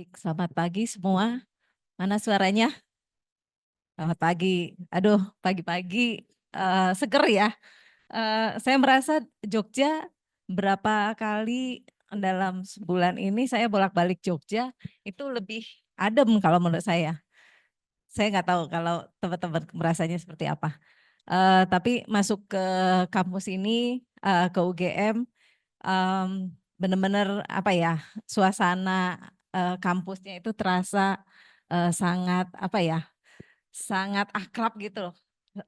Baik, selamat pagi semua. Mana suaranya? Selamat pagi. Aduh, pagi-pagi seger ya. Saya merasa Jogja berapa kali dalam sebulan ini saya bolak-balik Jogja itu lebih adem kalau menurut saya. Saya nggak tahu kalau teman-teman merasanya seperti apa. Tapi masuk ke kampus ini, ke UGM, em, benar-benar apa ya, suasana kampusnya itu terasa sangat apa ya, sangat akrab gitu loh,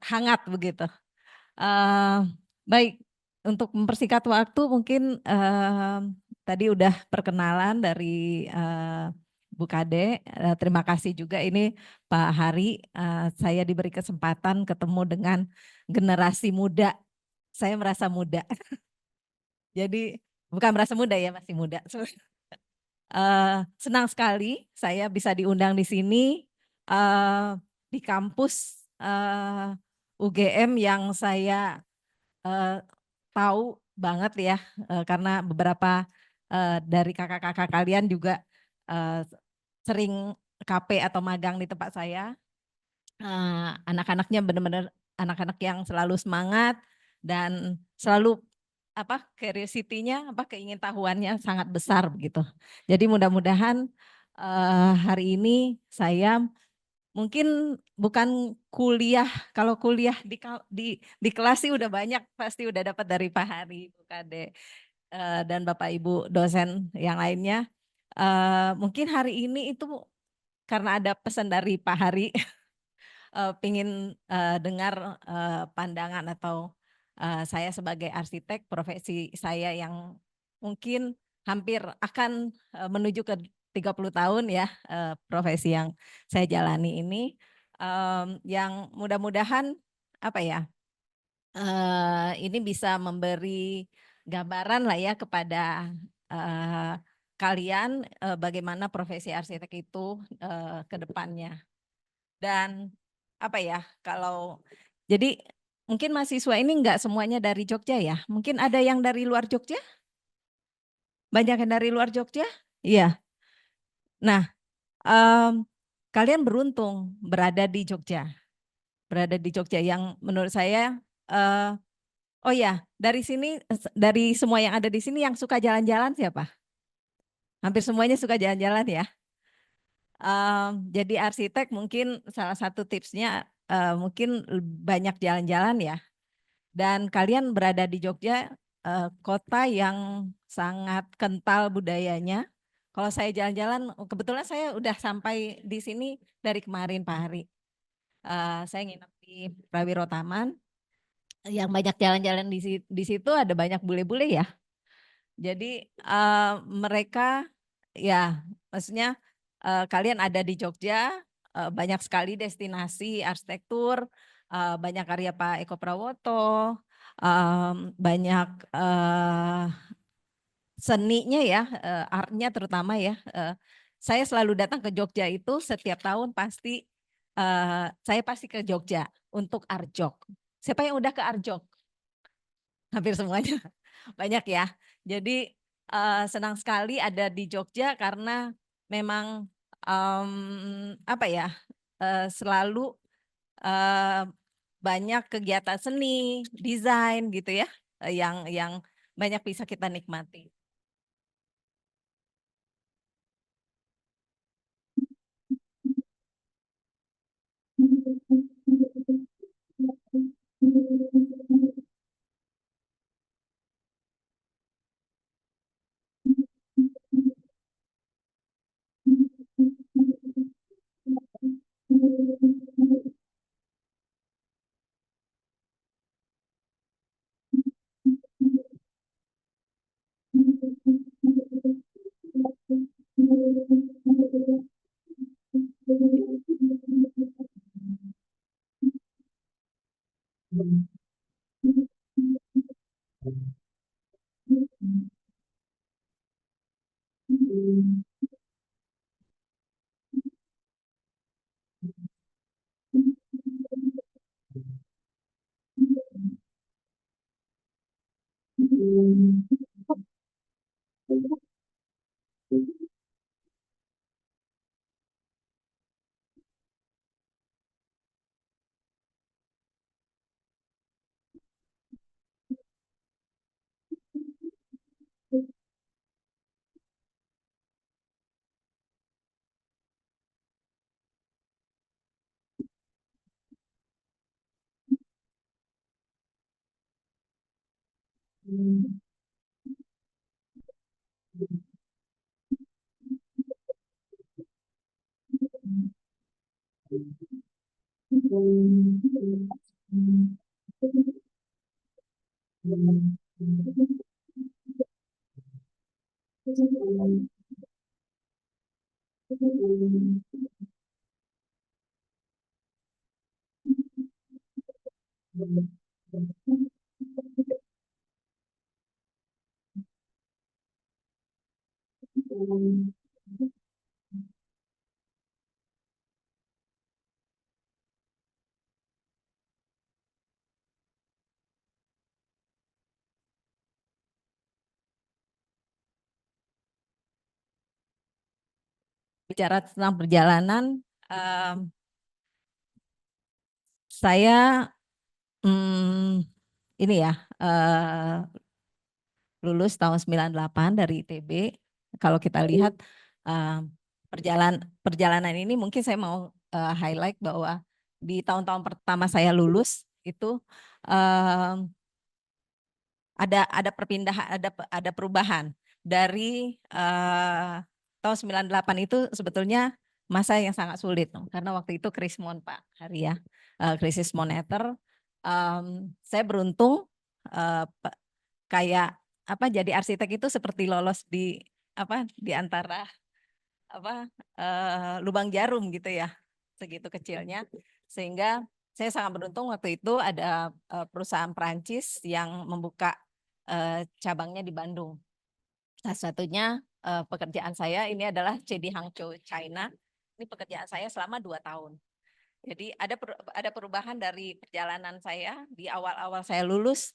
hangat begitu. Eh, Baik, untuk mempersingkat waktu mungkin tadi udah perkenalan dari Bu Kade. Terima kasih juga ini Pak Hari. Saya diberi kesempatan ketemu dengan generasi muda. Saya merasa muda. Jadi bukan merasa muda ya, masih muda. Senang sekali saya bisa diundang di sini eh, di kampus UGM yang saya eh, tahu banget ya, karena beberapa dari kakak-kakak kalian juga eh, sering KP atau magang di tempat saya. Anak-anaknya benar-benar anak-anak yang selalu semangat dan selalu apa curiosity-nya, apa keingintahuannya sangat besar begitu. Jadi mudah-mudahan hari ini saya mungkin bukan kuliah, kalau kuliah di kelas sih udah banyak, pasti udah dapat dari Pak Hari, Bu Kade, dan Bapak Ibu dosen yang lainnya. Mungkin hari ini itu karena ada pesan dari Pak Hari, pingin dengar pandangan atau saya sebagai arsitek, profesi saya yang mungkin hampir akan menuju ke 30 tahun ya, profesi yang saya jalani ini, yang mudah-mudahan apa ya, ini bisa memberi gambaran lah ya kepada eh, kalian bagaimana profesi arsitek itu ke depannya. Dan apa ya, kalau jadi mungkin mahasiswa ini enggak semuanya dari Jogja ya. Mungkin ada yang dari luar Jogja? Banyak yang dari luar Jogja? Iya. Nah, em, kalian beruntung berada di Jogja. Berada di Jogja yang menurut saya oh ya, dari sini dari semua yang ada di sini yang suka jalan-jalan siapa? Hampir semuanya suka jalan-jalan ya. Jadi arsitek mungkin salah satu tipsnya mungkin banyak jalan-jalan ya. Dan kalian berada di Jogja, kota yang sangat kental budayanya. Kalau saya jalan-jalan, kebetulan saya udah sampai di sini dari kemarin Pak Hari. Saya nginep di Prawiro Taman, yang banyak jalan-jalan di situ ada banyak bule-bule ya. Jadi mereka ya, maksudnya kalian ada di Jogja, banyak sekali destinasi arsitektur, banyak karya Pak Eko Prawoto, banyak seninya ya, artnya terutama ya. Saya selalu datang ke Jogja itu setiap tahun pasti saya pasti ke Jogja untuk Arjok. Siapa yang udah ke Arjok? Hampir semuanya banyak ya. Jadi senang sekali ada di Jogja karena memang apa ya, selalu eh, banyak kegiatan seni, desain gitu ya, yang banyak bisa kita nikmati. Bicara tentang perjalanan, saya ini ya lulus tahun 98 dari ITB. Kalau kita lihat uh, perjalanan ini mungkin saya mau highlight bahwa di tahun-tahun pertama saya lulus itu ada perpindahan, ada perubahan dari tahun 98 itu sebetulnya masa yang sangat sulit karena waktu itu krismon Pak Hari ya, krisis moneter. Saya beruntung kayak apa jadi arsitek itu seperti lolos di apa di antara apa lubang jarum gitu ya, segitu kecilnya, sehingga saya sangat beruntung waktu itu ada perusahaan Perancis yang membuka cabangnya di Bandung. Salah satunya pekerjaan saya ini adalah CD Hangzhou China. Ini pekerjaan saya selama 2 tahun. Jadi ada perubahan dari perjalanan saya di awal-awal saya lulus,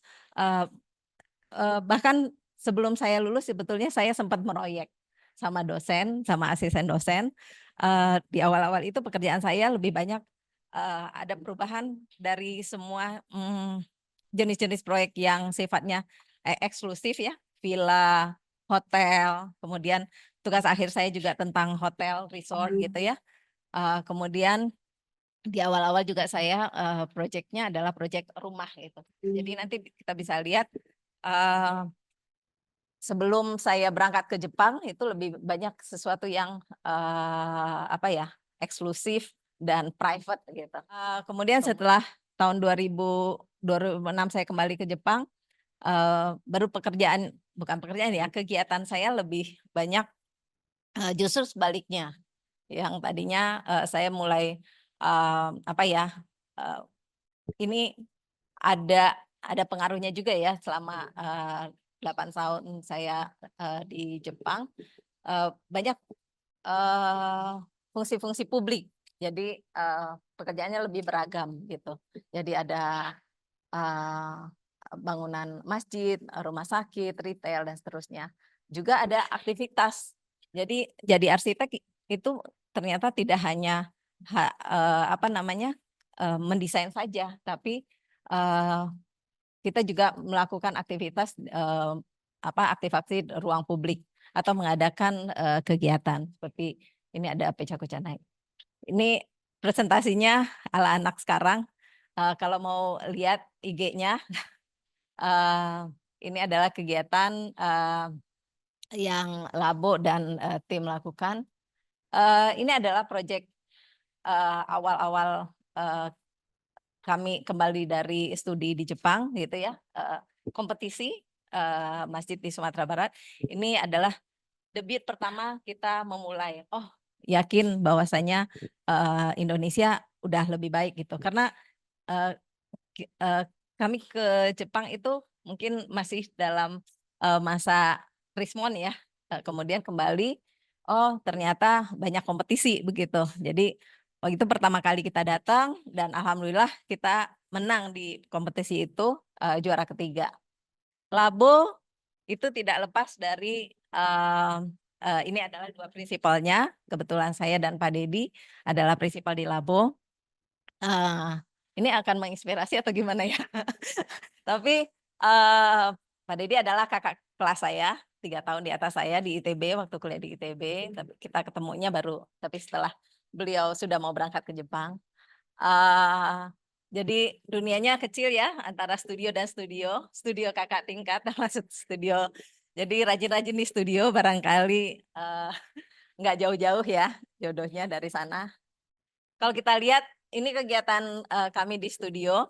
bahkan sebelum saya lulus sebetulnya saya sempat meroyek sama dosen, sama asisten dosen. Di awal-awal itu pekerjaan saya lebih banyak ada perubahan dari semua jenis-jenis proyek yang sifatnya eksklusif ya, villa, hotel, kemudian tugas akhir saya juga tentang hotel, resort gitu ya. Kemudian di awal-awal juga saya proyeknya adalah proyek rumah gitu. Jadi nanti kita bisa lihat sebelum saya berangkat ke Jepang itu lebih banyak sesuatu yang apa ya, eksklusif dan private gitu. Kemudian setelah tahun 2006 saya kembali ke Jepang, baru bukan pekerjaan ya, kegiatan saya lebih banyak justru sebaliknya. Yang tadinya saya mulai apa ya, ini ada pengaruhnya juga ya selama 8 tahun saya di Jepang, banyak fungsi-fungsi publik. Jadi pekerjaannya lebih beragam gitu. Jadi ada bangunan masjid, rumah sakit, retail dan seterusnya. Juga ada aktivitas. Jadi arsitek itu ternyata tidak hanya apa namanya mendesain saja, tapi kita juga melakukan aktivitas apa aktivasi ruang publik atau mengadakan kegiatan seperti ini ada Pecakucanai. Ini presentasinya ala anak sekarang. Kalau mau lihat IG-nya, ini adalah kegiatan yang Labo dan tim lakukan. Ini adalah proyek awal-awal kami kembali dari studi di Jepang gitu ya, kompetisi masjid di Sumatera Barat. Ini adalah debut pertama kita memulai. Oh, yakin bahwasanya Indonesia udah lebih baik gitu. Karena kami ke Jepang itu mungkin masih dalam masa krismon ya. Kemudian kembali, oh ternyata banyak kompetisi begitu. Jadi waktu itu pertama kali kita datang dan alhamdulillah kita menang di kompetisi itu, juara ketiga. Labo itu tidak lepas dari ini adalah dua prinsipalnya. Kebetulan saya dan Pak Dedi adalah prinsipal di Labo. Ini akan menginspirasi atau gimana ya? Tapi Pak Dedi adalah kakak kelas saya, 3 tahun di atas saya di ITB waktu kuliah di ITB. Tapi kita ketemunya baru, tapi setelah beliau sudah mau berangkat ke Jepang. Jadi dunianya kecil ya, antara studio dan studio, studio kakak tingkat termasuk studio. Jadi rajin-rajin di studio barangkali nggak jauh-jauh ya jodohnya dari sana. Kalau kita lihat ini kegiatan kami di studio.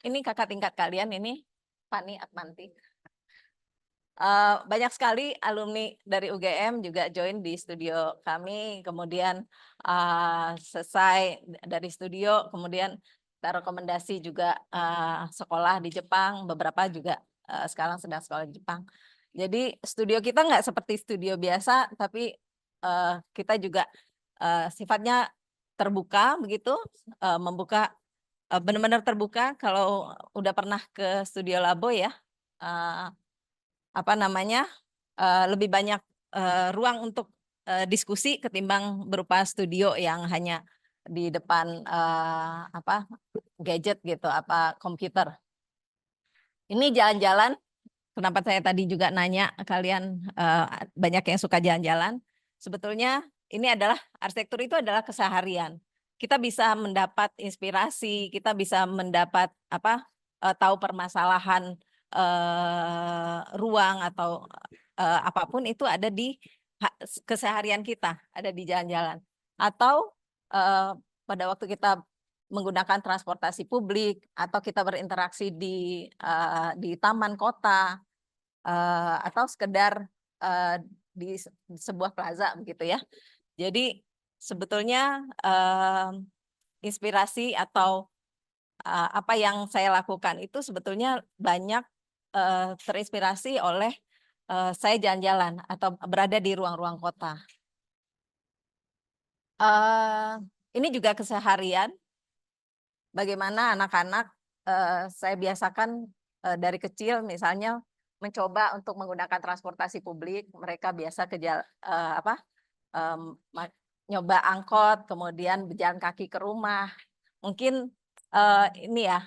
Ini kakak tingkat kalian ini Fani Atmanti. Banyak sekali alumni dari UGM juga join di studio kami, kemudian selesai dari studio, kemudian kita rekomendasi juga sekolah di Jepang, beberapa juga sekarang sedang sekolah di Jepang. Jadi studio kita nggak seperti studio biasa, tapi kita juga sifatnya terbuka begitu, membuka benar-benar terbuka. Kalau udah pernah ke studio Labo ya, apa namanya, lebih banyak ruang untuk diskusi ketimbang berupa studio yang hanya di depan gadget gitu, komputer. Ini jalan-jalan. Kenapa saya tadi juga nanya kalian banyak yang suka jalan-jalan? Sebetulnya ini adalah arsitektur itu adalah keseharian. Kita bisa mendapat inspirasi, kita bisa mendapat tahu permasalahan ruang atau apapun itu ada di keseharian kita, ada di jalan-jalan. Atau pada waktu kita menggunakan transportasi publik atau kita berinteraksi di taman kota atau sekedar di sebuah plaza begitu ya. Jadi sebetulnya inspirasi atau apa yang saya lakukan itu sebetulnya banyak terinspirasi oleh saya jalan-jalan atau berada di ruang-ruang kota. Ini juga keseharian. Bagaimana anak-anak saya biasakan dari kecil misalnya mencoba untuk menggunakan transportasi publik. Mereka biasa nyoba angkot, kemudian berjalan kaki ke rumah. Mungkin ini ya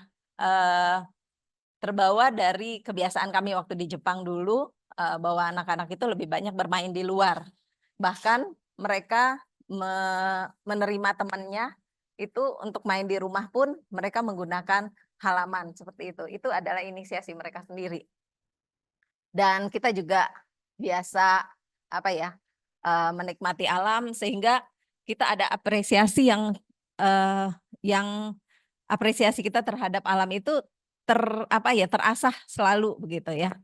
terbawa dari kebiasaan kami waktu di Jepang dulu, bahwa anak-anak itu lebih banyak bermain di luar. Bahkan mereka menerima temannya itu untuk main di rumah pun mereka menggunakan halaman seperti itu. Itu adalah inisiasi mereka sendiri. Dan kita juga biasa menikmati alam sehingga kita ada apresiasi yang apresiasi kita terhadap alam itu terasah selalu begitu ya.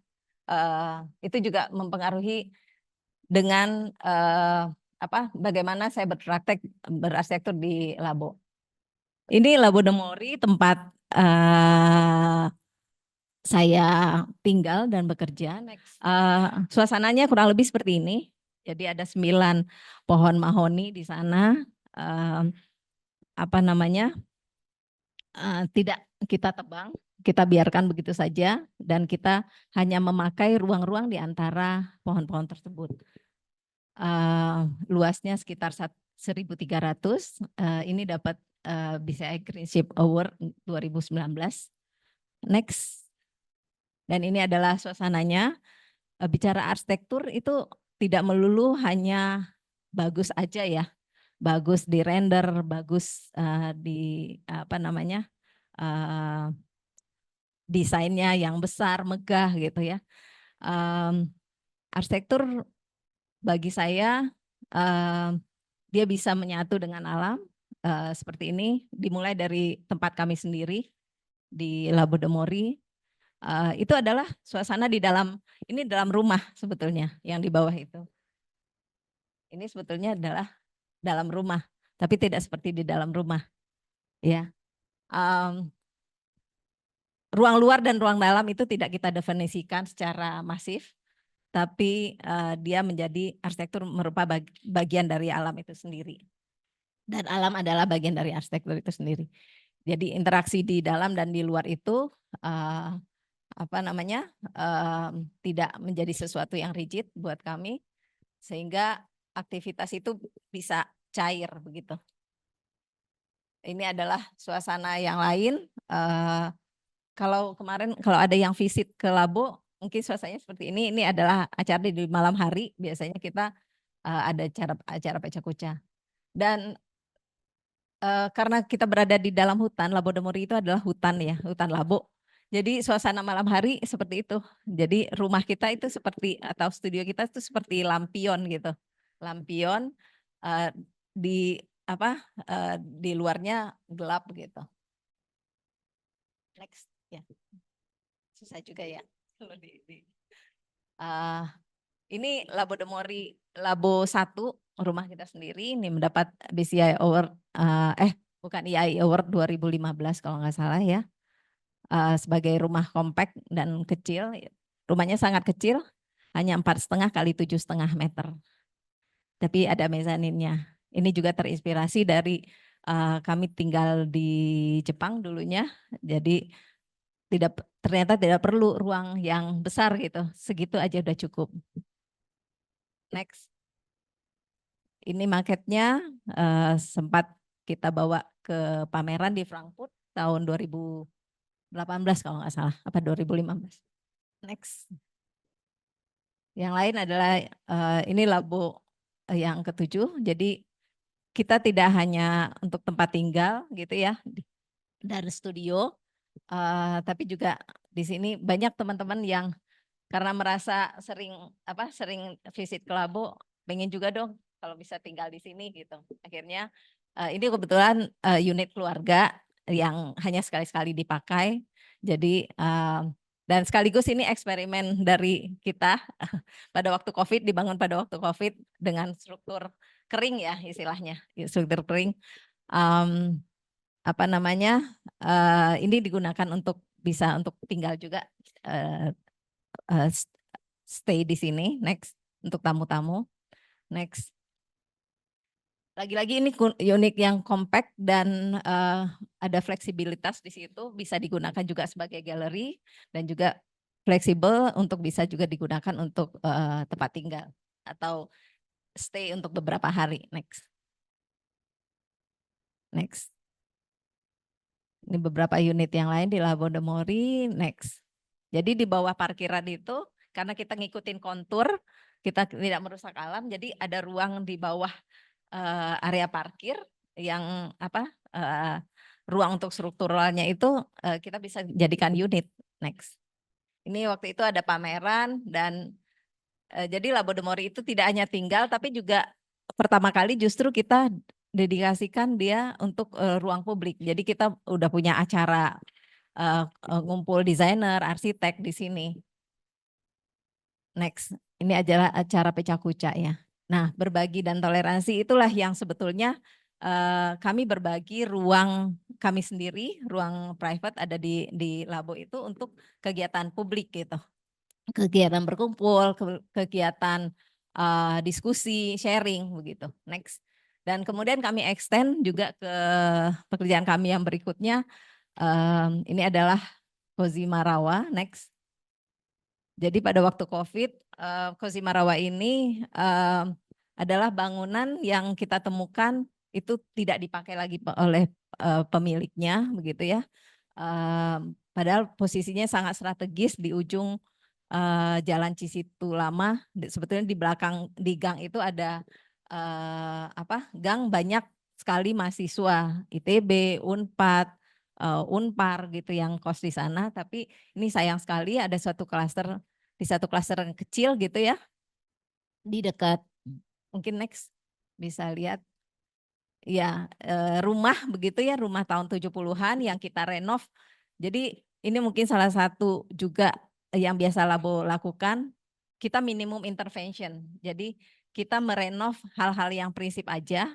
Itu juga mempengaruhi dengan bagaimana saya berpraktek berarsitektur di Labo. Ini Labo de Mori, tempat saya tinggal dan bekerja. Suasananya kurang lebih seperti ini. Jadi ada 9 pohon mahoni di sana. Tidak kita tebang, kita biarkan begitu saja, dan kita hanya memakai ruang-ruang di antara pohon-pohon tersebut. Luasnya sekitar 1.300. Ini dapat BCI Greenship Award 2019. Next. Dan ini adalah suasananya. Bicara arsitektur itu tidak melulu hanya bagus aja ya, bagus di render, bagus di desainnya yang besar, megah gitu ya. Arsitektur bagi saya dia bisa menyatu dengan alam seperti ini, dimulai dari tempat kami sendiri di Labo de Mori. Itu adalah suasana dalam rumah sebetulnya yang di bawah itu. Ini sebetulnya adalah dalam rumah, tapi tidak seperti di dalam rumah. Ya, ruang luar dan ruang dalam itu tidak kita definisikan secara masif, tapi dia menjadi arsitektur merupakan bagian dari alam itu sendiri. Dan alam adalah bagian dari arsitektur itu sendiri. Jadi interaksi di dalam dan di luar itu tidak menjadi sesuatu yang rigid buat kami, sehingga aktivitas itu bisa cair begitu. Ini adalah suasana yang lain. Kalau kemarin ada yang visit ke Labo, mungkin suasananya seperti ini. Ini adalah acara di malam hari. Biasanya kita ada acara pecah kuca. Dan karena kita berada di dalam hutan, Labo de Mori itu adalah hutan ya, hutan Labo. Jadi suasana malam hari seperti itu. Jadi rumah kita itu seperti atau studio kita itu seperti lampion gitu. Lampion eh, di apa di luarnya gelap gitu. Next ya. Susah juga ya. Kalau Eh, ini Labo de Mori Labo 1 rumah kita sendiri ini mendapat BCI Award bukan EI Award 2015 kalau nggak salah ya. Sebagai rumah kompak dan kecil. Rumahnya sangat kecil, hanya 4,5 kali 7,5 meter. Tapi ada mezaninnya. Ini juga terinspirasi dari kami tinggal di Jepang dulunya. Jadi ternyata tidak perlu ruang yang besar gitu. Segitu aja udah cukup. Next. Ini marketnya sempat kita bawa ke pameran di Frankfurt tahun 2018 kalau nggak salah, apa 2015. Next. Yang lain adalah ini labo yang ketujuh. Jadi kita tidak hanya untuk tempat tinggal gitu ya dan studio, tapi juga di sini banyak teman-teman yang karena merasa sering visit ke labo, pengen juga dong kalau bisa tinggal di sini gitu. Akhirnya ini kebetulan unit keluarga yang hanya sekali-sekali dipakai. Jadi dan sekaligus ini eksperimen dari kita pada waktu COVID, dibangun pada waktu COVID dengan struktur kering ya istilahnya, struktur kering. Apa namanya? Ini digunakan untuk bisa untuk tinggal juga, stay di sini. Next, untuk tamu-tamu. Next. Lagi-lagi ini unit yang compact dan ada fleksibilitas di situ, bisa digunakan juga sebagai galeri dan juga fleksibel untuk bisa juga digunakan untuk tempat tinggal atau stay untuk beberapa hari. Next. Next. Ini beberapa unit yang lain di Labo de Mori. Next. Jadi di bawah parkiran itu karena kita ngikutin kontur, kita tidak merusak alam, jadi ada ruang di bawah area parkir yang ruang untuk strukturalnya itu kita bisa jadikan unit. Next. Ini waktu itu ada pameran dan jadi Labo de Mori itu tidak hanya tinggal tapi juga pertama kali justru kita dedikasikan dia untuk ruang publik. Jadi kita udah punya acara ngumpul desainer, arsitek di sini. Next, ini adalah acara pecah kuca ya. Nah, berbagi dan toleransi itulah yang sebetulnya kami berbagi ruang kami sendiri, ruang private ada di Labo itu untuk kegiatan publik gitu. Kegiatan berkumpul, kegiatan diskusi, sharing begitu. Next. Dan kemudian kami extend juga ke pekerjaan kami yang berikutnya. Ini adalah Kozima Rawa. Next. Jadi pada waktu COVID, Kozima Rawa ini adalah bangunan yang kita temukan itu tidak dipakai lagi oleh pemiliknya, begitu ya. Padahal posisinya sangat strategis di ujung Jalan Cisitu Lama. Sebetulnya di belakang di gang itu ada gang banyak sekali mahasiswa ITB, Unpad, Unpar gitu yang kos di sana. Tapi ini sayang sekali ada suatu klaster di satu klaster kecil gitu ya di dekat, mungkin next bisa lihat ya rumah begitu ya, rumah tahun 70-an yang kita renov. Jadi ini mungkin salah satu juga yang biasa Labo lakukan, kita minimum intervention. Jadi kita merenov hal-hal yang prinsip aja,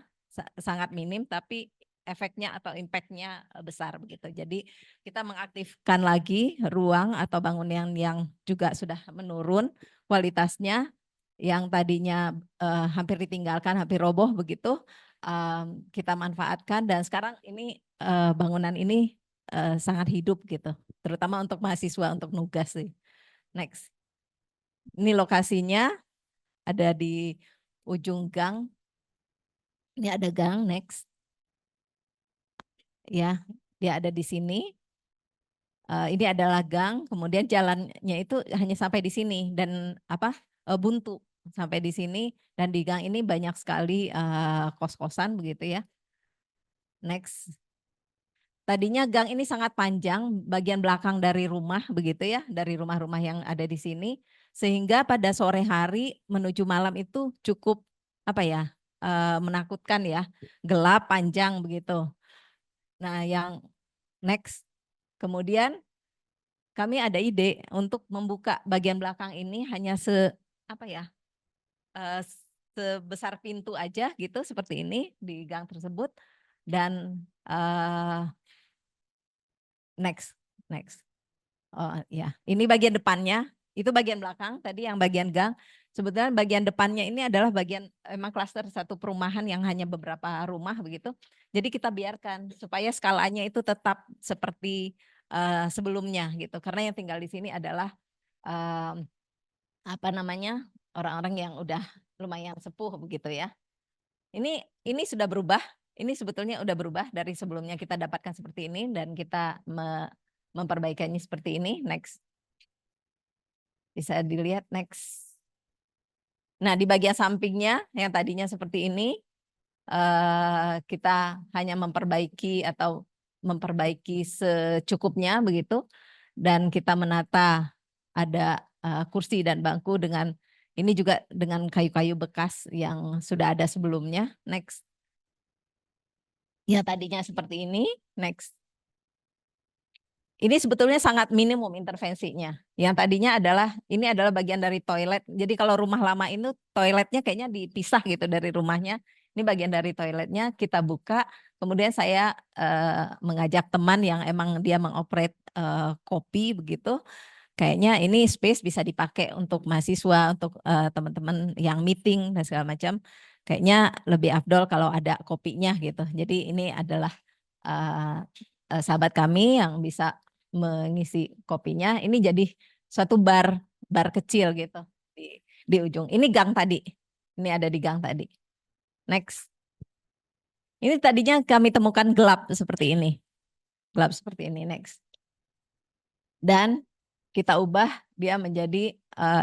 sangat minim tapi efeknya atau impactnya besar begitu. Jadi kita mengaktifkan lagi ruang atau bangunan yang juga sudah menurun kualitasnya, yang tadinya hampir ditinggalkan, hampir roboh begitu, kita manfaatkan dan sekarang ini bangunan ini sangat hidup gitu, terutama untuk mahasiswa untuk nugas sih. Next, ini lokasinya ada di ujung gang. Ini ada gang. Next, ya, dia ada di sini. Ini adalah gang, kemudian jalannya itu hanya sampai di sini dan buntu sampai di sini dan di gang ini banyak sekali kos-kosan begitu ya. Next. Tadinya gang ini sangat panjang, bagian belakang dari rumah begitu ya, dari rumah-rumah yang ada di sini, sehingga pada sore hari menuju malam itu cukup apa ya, menakutkan ya, gelap, panjang begitu. Nah, yang next, kemudian kami ada ide untuk membuka bagian belakang ini hanya apa ya, sebesar pintu aja gitu seperti ini di gang tersebut, dan next, next. Oh ya, ini bagian depannya, itu bagian belakang tadi yang bagian gang. Sebetulnya bagian depannya ini adalah bagian emang klaster satu perumahan yang hanya beberapa rumah begitu. Jadi kita biarkan supaya skalanya itu tetap seperti sebelumnya gitu. Karena yang tinggal di sini adalah apa namanya, orang-orang yang udah lumayan sepuh begitu ya. Ini sudah berubah. Ini sebetulnya udah berubah dari sebelumnya kita dapatkan seperti ini dan kita memperbaikannya seperti ini. Next. Bisa dilihat next. Nah, di bagian sampingnya yang tadinya seperti ini, kita hanya memperbaiki atau memperbaiki secukupnya begitu, dan kita menata ada kursi dan bangku dengan ini juga dengan kayu-kayu bekas yang sudah ada sebelumnya. Next. Ya tadinya seperti ini. Next. Ini sebetulnya sangat minimum intervensinya. Yang tadinya ini adalah bagian dari toilet. Jadi kalau rumah lama itu toiletnya kayaknya dipisah gitu dari rumahnya. Ini bagian dari toiletnya kita buka. Kemudian saya mengajak teman yang emang dia mengoperate kopi begitu. Kayaknya ini space bisa dipakai untuk mahasiswa, untuk teman-teman yang meeting dan segala macam. Kayaknya lebih afdol kalau ada kopinya gitu. Jadi ini adalah sahabat kami yang bisa mengisi kopinya. Ini jadi suatu bar kecil gitu di ujung. Ini gang tadi. Ini ada di gang tadi. Next. Ini tadinya kami temukan gelap seperti ini. Gelap seperti ini. Next. Dan kita ubah dia menjadi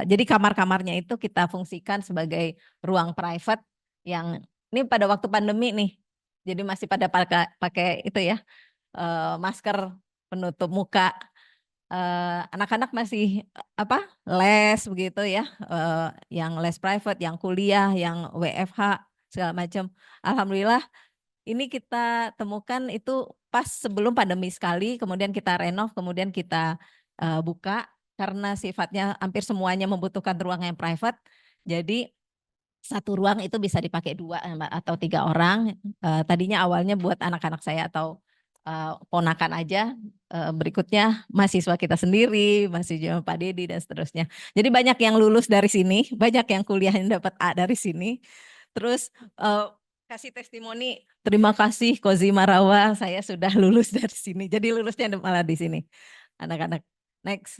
jadi kamar-kamarnya itu kita fungsikan sebagai ruang private yang ini pada waktu pandemi nih. Jadi masih pada pakai itu ya, masker penutup muka. Anak-anak masih apa les begitu ya, yang les private, yang kuliah, yang WFH segala macam. Alhamdulillah ini kita temukan itu pas sebelum pandemi sekali, kemudian kita renov, kemudian kita buka karena sifatnya hampir semuanya membutuhkan ruang yang private. Jadi satu ruang itu bisa dipakai 2 atau 3 orang. Tadinya awalnya buat anak-anak saya atau ponakan aja. Berikutnya mahasiswa kita sendiri, mahasiswa Pak Dedi dan seterusnya. Jadi banyak yang lulus dari sini, banyak yang kuliah yang dapat A dari sini. Terus kasih testimoni, terima kasih Kozi Marawa, saya sudah lulus dari sini. Jadi lulusnya malah di sini, anak-anak. Next.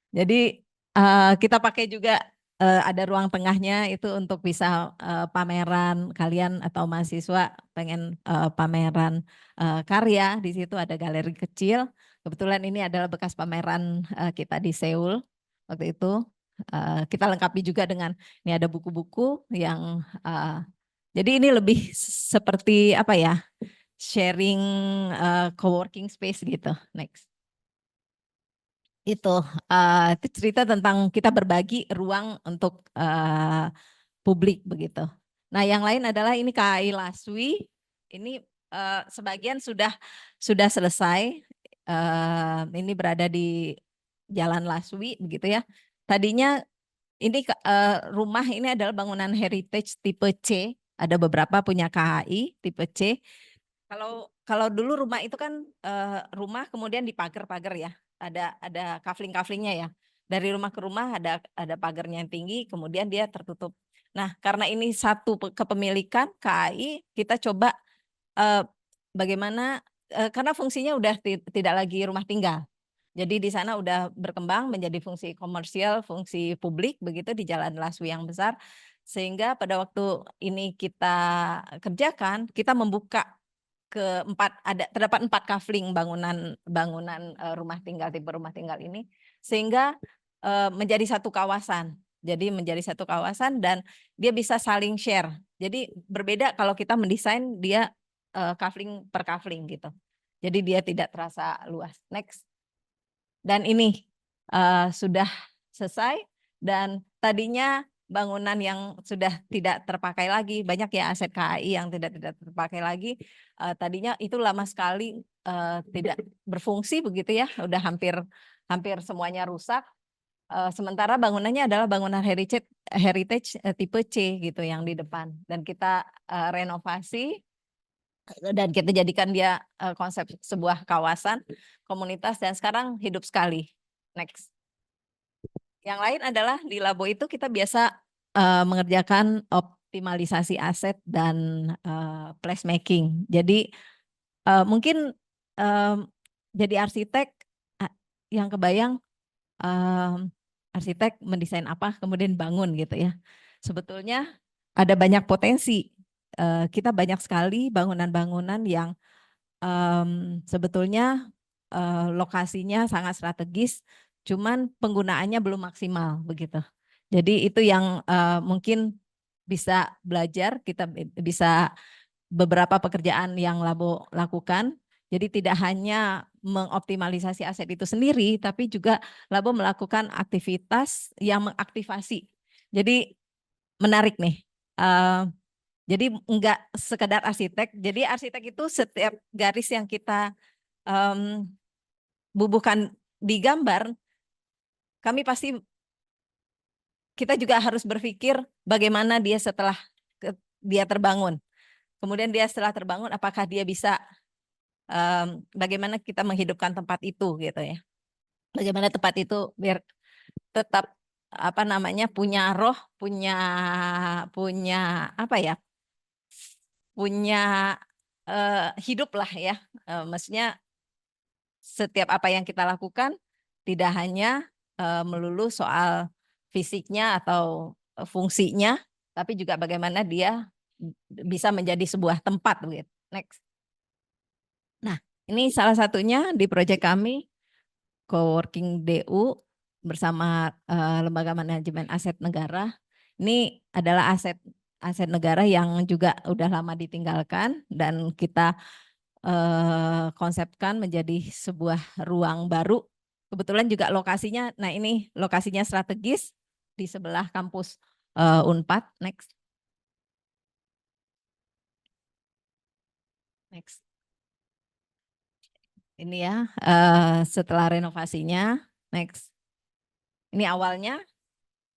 Jadi kita pakai juga ada ruang tengahnya itu untuk bisa pameran kalian atau mahasiswa pengen pameran karya, di situ ada galeri kecil. Kebetulan ini adalah bekas pameran kita di Seoul waktu itu. Kita lengkapi juga dengan ini ada buku-buku yang jadi ini lebih seperti apa ya, sharing co-working space gitu. Next. Itu cerita tentang kita berbagi ruang untuk publik begitu. Nah, yang lain adalah ini KAI Laswi. Ini sebagian sudah selesai. Ini berada di Jalan Laswi begitu ya. Tadinya ini rumah ini adalah bangunan heritage tipe C. Ada beberapa punya KAI tipe C. Kalau dulu rumah itu kan rumah kemudian dipagar-pagar ya. Ada kafling-kaflingnya ya. Dari rumah ke rumah ada pagarnya yang tinggi, kemudian dia tertutup. Nah, karena ini satu kepemilikan KAI, kita coba bagaimana karena fungsinya udah tidak lagi rumah tinggal. Jadi di sana udah berkembang menjadi fungsi komersial, fungsi publik begitu di Jalan Laswi yang besar. Sehingga pada waktu ini kita kerjakan, kita membuka terdapat 4 kafling bangunan rumah tinggal, tipe rumah tinggal ini, sehingga menjadi satu kawasan. Jadi menjadi satu kawasan dan dia bisa saling share. Jadi berbeda kalau kita mendesain dia kafling per kafling gitu. Jadi dia tidak terasa luas. Next. Dan ini sudah selesai dan tadinya bangunan yang sudah tidak terpakai lagi, banyak ya aset KAI yang tidak terpakai lagi. Tadinya itu lama sekali tidak berfungsi begitu ya, udah hampir semuanya rusak. Sementara bangunannya adalah bangunan heritage tipe C gitu yang di depan, dan kita renovasi dan kita jadikan dia konsep sebuah kawasan komunitas dan sekarang hidup sekali. Next. Yang lain adalah di Labo itu kita biasa mengerjakan optimalisasi aset dan placemaking. Jadi mungkin jadi arsitek yang kebayang arsitek mendesain apa kemudian bangun gitu ya. Sebetulnya ada banyak potensi. Kita banyak sekali bangunan-bangunan yang sebetulnya lokasinya sangat strategis, cuman penggunaannya belum maksimal begitu. Jadi itu yang mungkin bisa belajar, kita bisa beberapa pekerjaan yang Labo lakukan. Jadi tidak hanya mengoptimalisasi aset itu sendiri, tapi juga Labo melakukan aktivitas yang mengaktifasi. Jadi menarik nih. Jadi enggak sekedar arsitek. Jadi arsitek itu setiap garis yang kita bubuhkan di gambar, kami pasti kita juga harus berpikir bagaimana dia setelah dia terbangun. Kemudian dia setelah terbangun, apakah dia bisa, bagaimana kita menghidupkan tempat itu gitu ya. Bagaimana tempat itu biar tetap apa namanya punya roh, punya apa ya, punya hidup lah ya. Maksudnya setiap apa yang kita lakukan tidak hanya melulu soal fisiknya atau fungsinya, tapi juga bagaimana dia bisa menjadi sebuah tempat gitu. Next. Nah, ini salah satunya di proyek kami Coworking DU bersama Lembaga Manajemen Aset Negara. Ini adalah aset negara yang juga udah lama ditinggalkan dan kita konsepkan menjadi sebuah ruang baru. Kebetulan juga lokasinya, nah ini lokasinya strategis di sebelah kampus Unpad. Next. Next. Ini ya setelah renovasinya. Next. Ini awalnya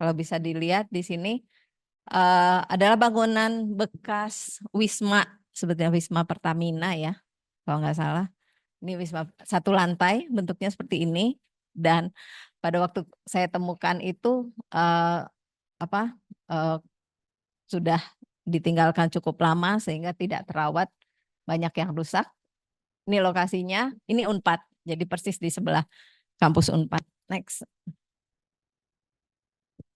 kalau bisa dilihat di sini adalah bangunan bekas Wisma, sebetulnya Wisma Pertamina ya, kalau nggak salah. Ini Wisma satu lantai, bentuknya seperti ini. Dan pada waktu saya temukan itu sudah ditinggalkan cukup lama sehingga tidak terawat, banyak yang rusak. Ini lokasinya, ini Unpad, jadi persis di sebelah kampus Unpad. Next.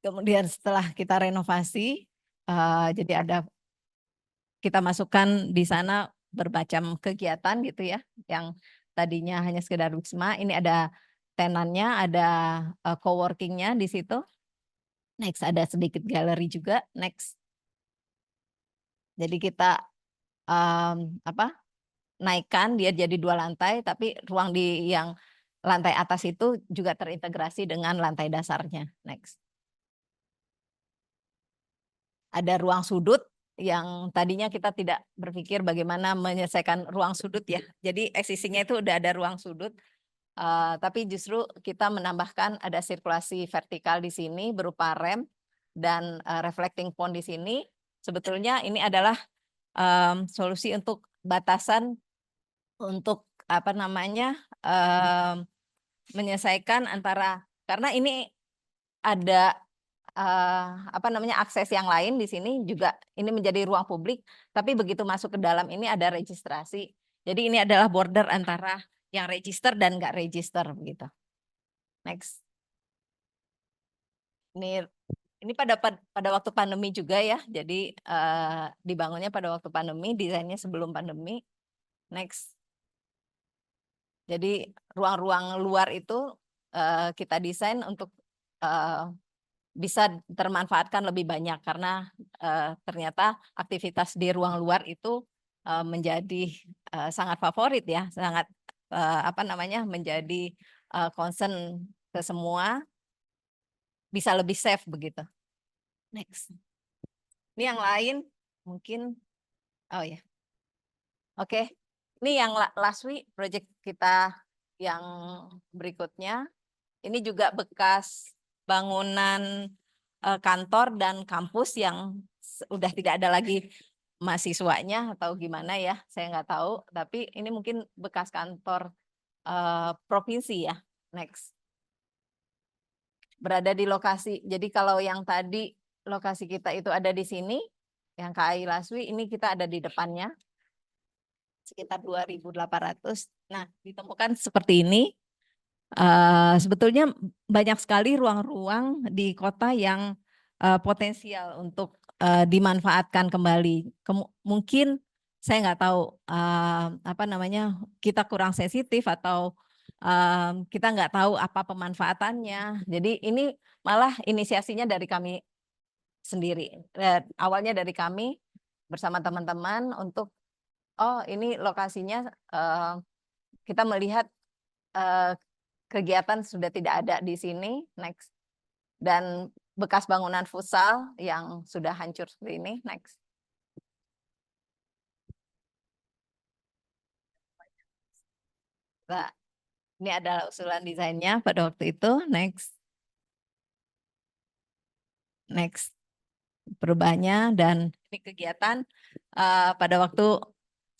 Kemudian setelah kita renovasi, jadi kita masukkan di sana bermacam kegiatan gitu ya, yang tadinya hanya sekedar wisma, ini ada tenannya, ada coworkingnya di situ. Next, ada sedikit galeri juga. Next. Jadi kita naikkan dia jadi 2 lantai, tapi ruang di yang lantai atas itu juga terintegrasi dengan lantai dasarnya. Next. Ada ruang sudut yang tadinya kita tidak berpikir bagaimana menyelesaikan ruang sudut ya. Jadi existingnya itu udah ada ruang sudut, tapi justru kita menambahkan ada sirkulasi vertikal di sini berupa rem dan reflecting pond di sini. Sebetulnya ini adalah solusi untuk batasan untuk apa namanya menyelesaikan antara, karena ini ada apa namanya akses yang lain di sini juga, ini menjadi ruang publik, tapi begitu masuk ke dalam ini ada registrasi. Jadi ini adalah border antara yang register dan nggak register begitu. Next. Ini pada waktu pandemi juga ya. Jadi dibangunnya pada waktu pandemi, desainnya sebelum pandemi. Next. Jadi ruang-ruang luar itu kita desain untuk bisa termanfaatkan lebih banyak karena ternyata aktivitas di ruang luar itu menjadi sangat favorit ya, sangat menjadi concern ke semua, bisa lebih safe begitu. Next. Ini yang lain mungkin, oh ya, oke. Ini yang last week project kita yang berikutnya. Ini juga bekas bangunan kantor dan kampus yang udah tidak ada lagi mahasiswanya atau gimana ya, saya nggak tahu. Tapi ini mungkin bekas kantor provinsi ya. Next. Berada di lokasi. Jadi kalau yang tadi lokasi kita itu ada di sini, yang KAI Laswi, ini kita ada di depannya. Sekitar 2.800. Nah, ditemukan seperti ini. Sebetulnya banyak sekali ruang-ruang di kota yang potensial untuk dimanfaatkan kembali. Mungkin saya nggak tahu kita kurang sensitif atau kita nggak tahu apa pemanfaatannya. Jadi ini malah inisiasinya dari kami sendiri. Awalnya dari kami bersama teman-teman untuk ini lokasinya kita melihat kegiatan sudah tidak ada di sini. Next. Dan bekas bangunan futsal yang sudah hancur seperti ini. Next. Nah, ini adalah usulan desainnya pada waktu itu. Next. Next. Perubahannya dan ini kegiatan pada waktu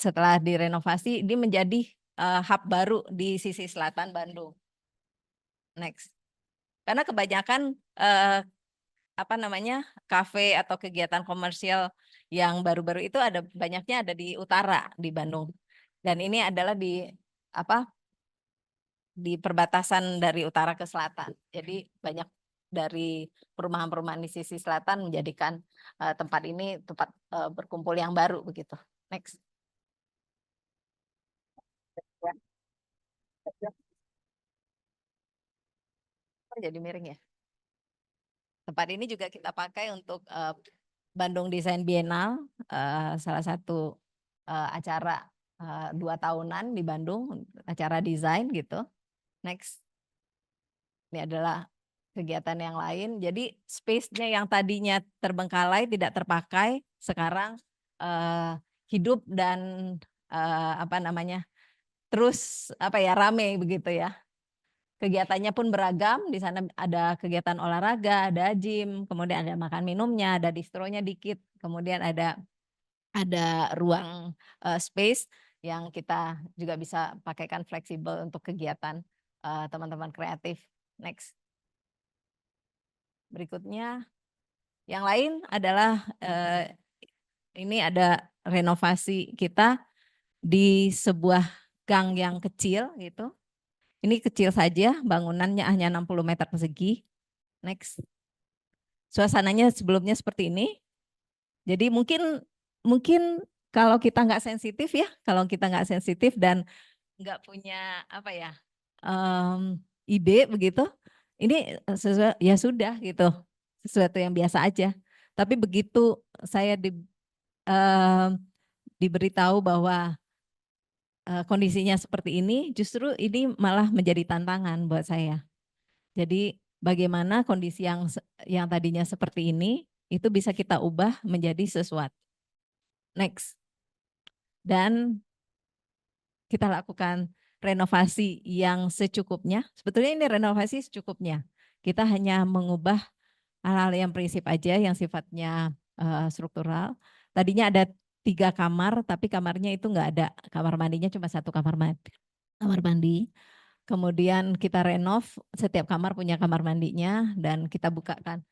setelah direnovasi ini menjadi hub baru di sisi selatan Bandung. Next. Karena kebanyakan kafe atau kegiatan komersial yang baru-baru itu banyaknya ada di utara di Bandung. Dan ini adalah di perbatasan dari utara ke selatan. Jadi banyak dari perumahan-perumahan di sisi selatan menjadikan tempat ini tempat berkumpul yang baru begitu. Next. Jadi miring ya. Tempat ini juga kita pakai untuk Bandung Design Biennale, salah satu acara 2 tahunan di Bandung, acara desain gitu. Next. Ini adalah kegiatan yang lain. Jadi space-nya yang tadinya terbengkalai, tidak terpakai, sekarang hidup dan terus rame begitu ya. Kegiatannya pun beragam. Di sana ada kegiatan olahraga, ada gym, kemudian ada makan minumnya, ada distronya dikit, kemudian ada ruang space yang kita juga bisa pakaikan fleksibel untuk kegiatan teman-teman kreatif. Next. Berikutnya, yang lain adalah ini ada renovasi kita di sebuah gang yang kecil gitu. Ini kecil saja, bangunannya hanya 60 meter persegi. Next. Suasananya sebelumnya seperti ini. Jadi mungkin kalau kita nggak sensitif ya, kalau kita nggak sensitif dan nggak punya ide begitu, ini ya sudah gitu, sesuatu yang biasa aja. Tapi begitu saya diberitahu bahwa kondisinya seperti ini, justru ini malah menjadi tantangan buat saya. Jadi bagaimana kondisi yang tadinya seperti ini itu bisa kita ubah menjadi sesuatu. Next. Dan kita lakukan renovasi yang secukupnya. Sebetulnya ini renovasi secukupnya. Kita hanya mengubah hal-hal yang prinsip aja yang sifatnya struktural. Tadinya ada 3 kamar, tapi kamarnya itu enggak ada. Kamar mandinya cuma 1 kamar mandi. Kemudian kita renov, setiap kamar punya kamar mandinya dan kita bukakan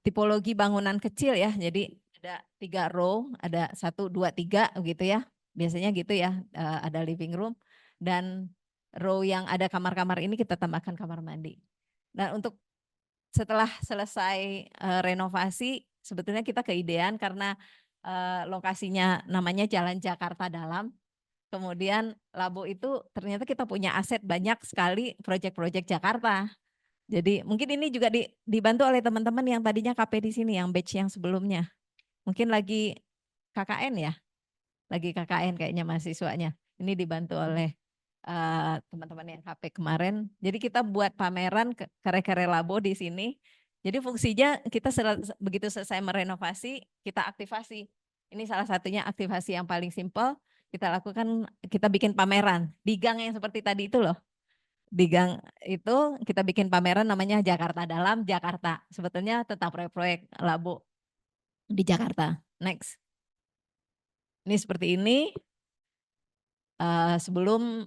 tipologi bangunan kecil ya. Jadi ada 3 row, ada 1, 2, 3 gitu ya. Biasanya gitu ya, ada living room dan row yang ada kamar-kamar ini kita tambahkan kamar mandi. Dan untuk setelah selesai renovasi, sebetulnya kita keidean karena lokasinya namanya Jalan Jakarta Dalam. Kemudian Labo itu ternyata kita punya aset banyak sekali proyek-proyek Jakarta. Jadi mungkin ini juga dibantu oleh teman-teman yang tadinya KP di sini, yang batch yang sebelumnya. Mungkin lagi KKN ya, lagi KKN kayaknya mahasiswanya. Ini dibantu oleh teman-teman yang KP kemarin. Jadi kita buat pameran karya-karya labo di sini. Jadi fungsinya kita begitu selesai merenovasi, kita aktivasi. Ini salah satunya aktivasi yang paling simpel. Kita lakukan, kita bikin pameran di gang yang seperti tadi itu loh. Di gang itu kita bikin pameran namanya Jakarta Dalam Jakarta. Sebetulnya tentang proyek-proyek labo di Jakarta. Next. Ini seperti ini. Sebelum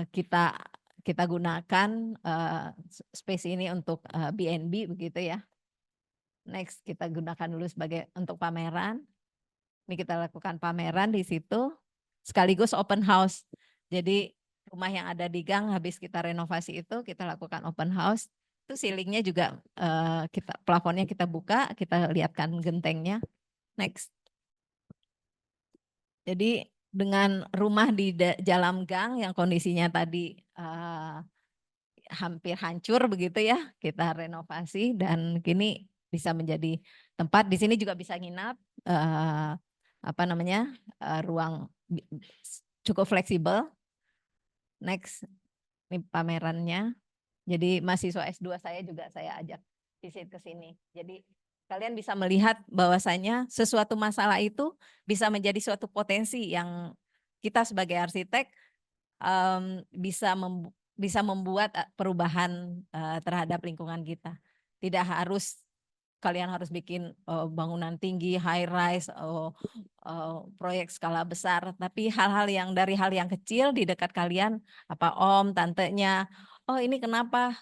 kita gunakan space ini untuk BNB begitu ya. Next, kita gunakan dulu sebagai untuk pameran. Ini kita lakukan pameran di situ sekaligus open house. Jadi rumah yang ada di gang habis kita renovasi itu kita lakukan open house. Itu ceilingnya juga plafonnya kita buka, kita lihatkan gentengnya. Next. Jadi dengan rumah di dalam gang yang kondisinya tadi hampir hancur begitu ya, kita renovasi dan kini bisa menjadi tempat. Di sini juga bisa nginap, ruang cukup fleksibel. Next, ini pamerannya. Jadi mahasiswa S2 saya juga saya ajak visit ke sini. Jadi kalian bisa melihat bahwasanya sesuatu masalah itu bisa menjadi suatu potensi yang kita sebagai arsitek bisa membuat perubahan terhadap lingkungan kita. Tidak harus kalian harus bikin bangunan tinggi, high rise, proyek skala besar, tapi hal-hal yang dari hal yang kecil di dekat kalian, apa om, tantenya, oh ini kenapa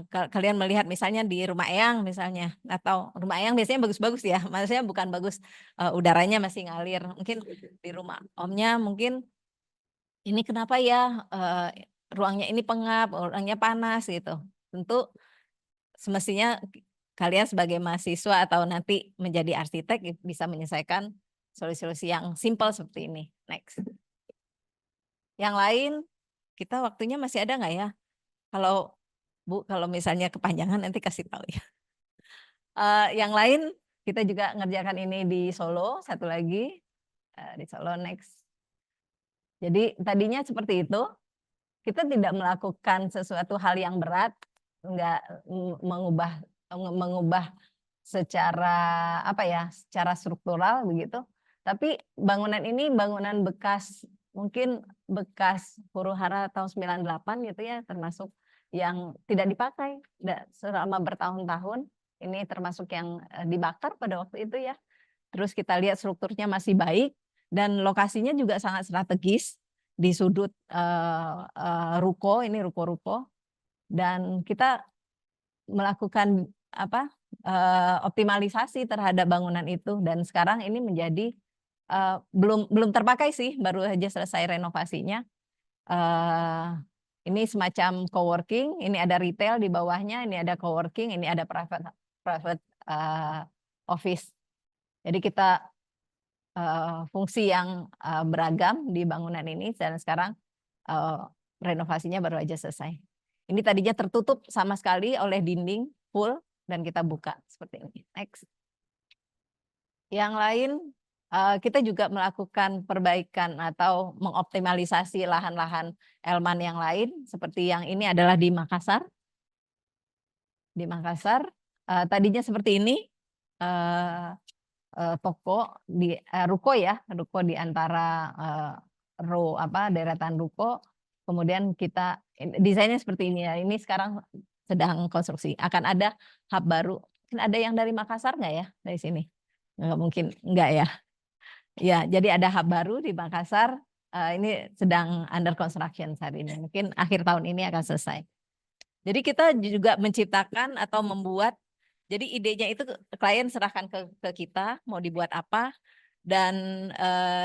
kalian melihat misalnya di rumah Eyang misalnya, atau rumah Eyang biasanya bagus-bagus ya, maksudnya bukan bagus udaranya masih ngalir, mungkin di rumah omnya mungkin ini kenapa ya ruangnya ini pengap, ruangnya panas gitu. Tentu semestinya kalian sebagai mahasiswa atau nanti menjadi arsitek bisa menyelesaikan solusi-solusi yang simpel seperti ini. Next. Yang lain, kita waktunya masih ada nggak ya? Kalau Bu, kalau misalnya kepanjangan nanti kasih tahu ya. Yang lain, kita juga ngerjakan ini di Solo, satu lagi. Di Solo, next. Jadi tadinya seperti itu, kita tidak melakukan sesuatu hal yang berat, nggak mengubah secara secara struktural begitu. Tapi bangunan ini bangunan bekas, mungkin bekas huru-hara tahun 98 gitu ya, termasuk yang tidak dipakai selama bertahun-tahun. Ini termasuk yang dibakar pada waktu itu ya. Terus kita lihat strukturnya masih baik dan lokasinya juga sangat strategis di sudut ruko, ini ruko-ruko, dan kita melakukan optimalisasi terhadap bangunan itu, dan sekarang ini menjadi belum terpakai sih, baru saja selesai renovasinya. Ini semacam coworking, ini ada retail di bawahnya, ini ada coworking, ini ada private office. Jadi kita fungsi yang beragam di bangunan ini, dan sekarang renovasinya baru aja selesai. Ini tadinya tertutup sama sekali oleh dinding full dan kita buka seperti ini. Next. Yang lain, kita juga melakukan perbaikan atau mengoptimalisasi lahan-lahan Elman yang lain, seperti yang ini adalah di Makassar. Di Makassar, tadinya seperti ini, toko di ruko ya, ruko di antara deretan ruko. Kemudian kita desainnya seperti ini ya. Ini sekarang sedang konstruksi. Akan ada hub baru. Mungkin ada yang dari Makassar nggak ya dari sini? Nggak mungkin, nggak ya. Ya, jadi ada hub baru di Makassar. Ini sedang under construction saat ini. Mungkin akhir tahun ini akan selesai. Jadi kita juga menciptakan atau membuat. Jadi idenya itu klien serahkan ke kita mau dibuat apa, dan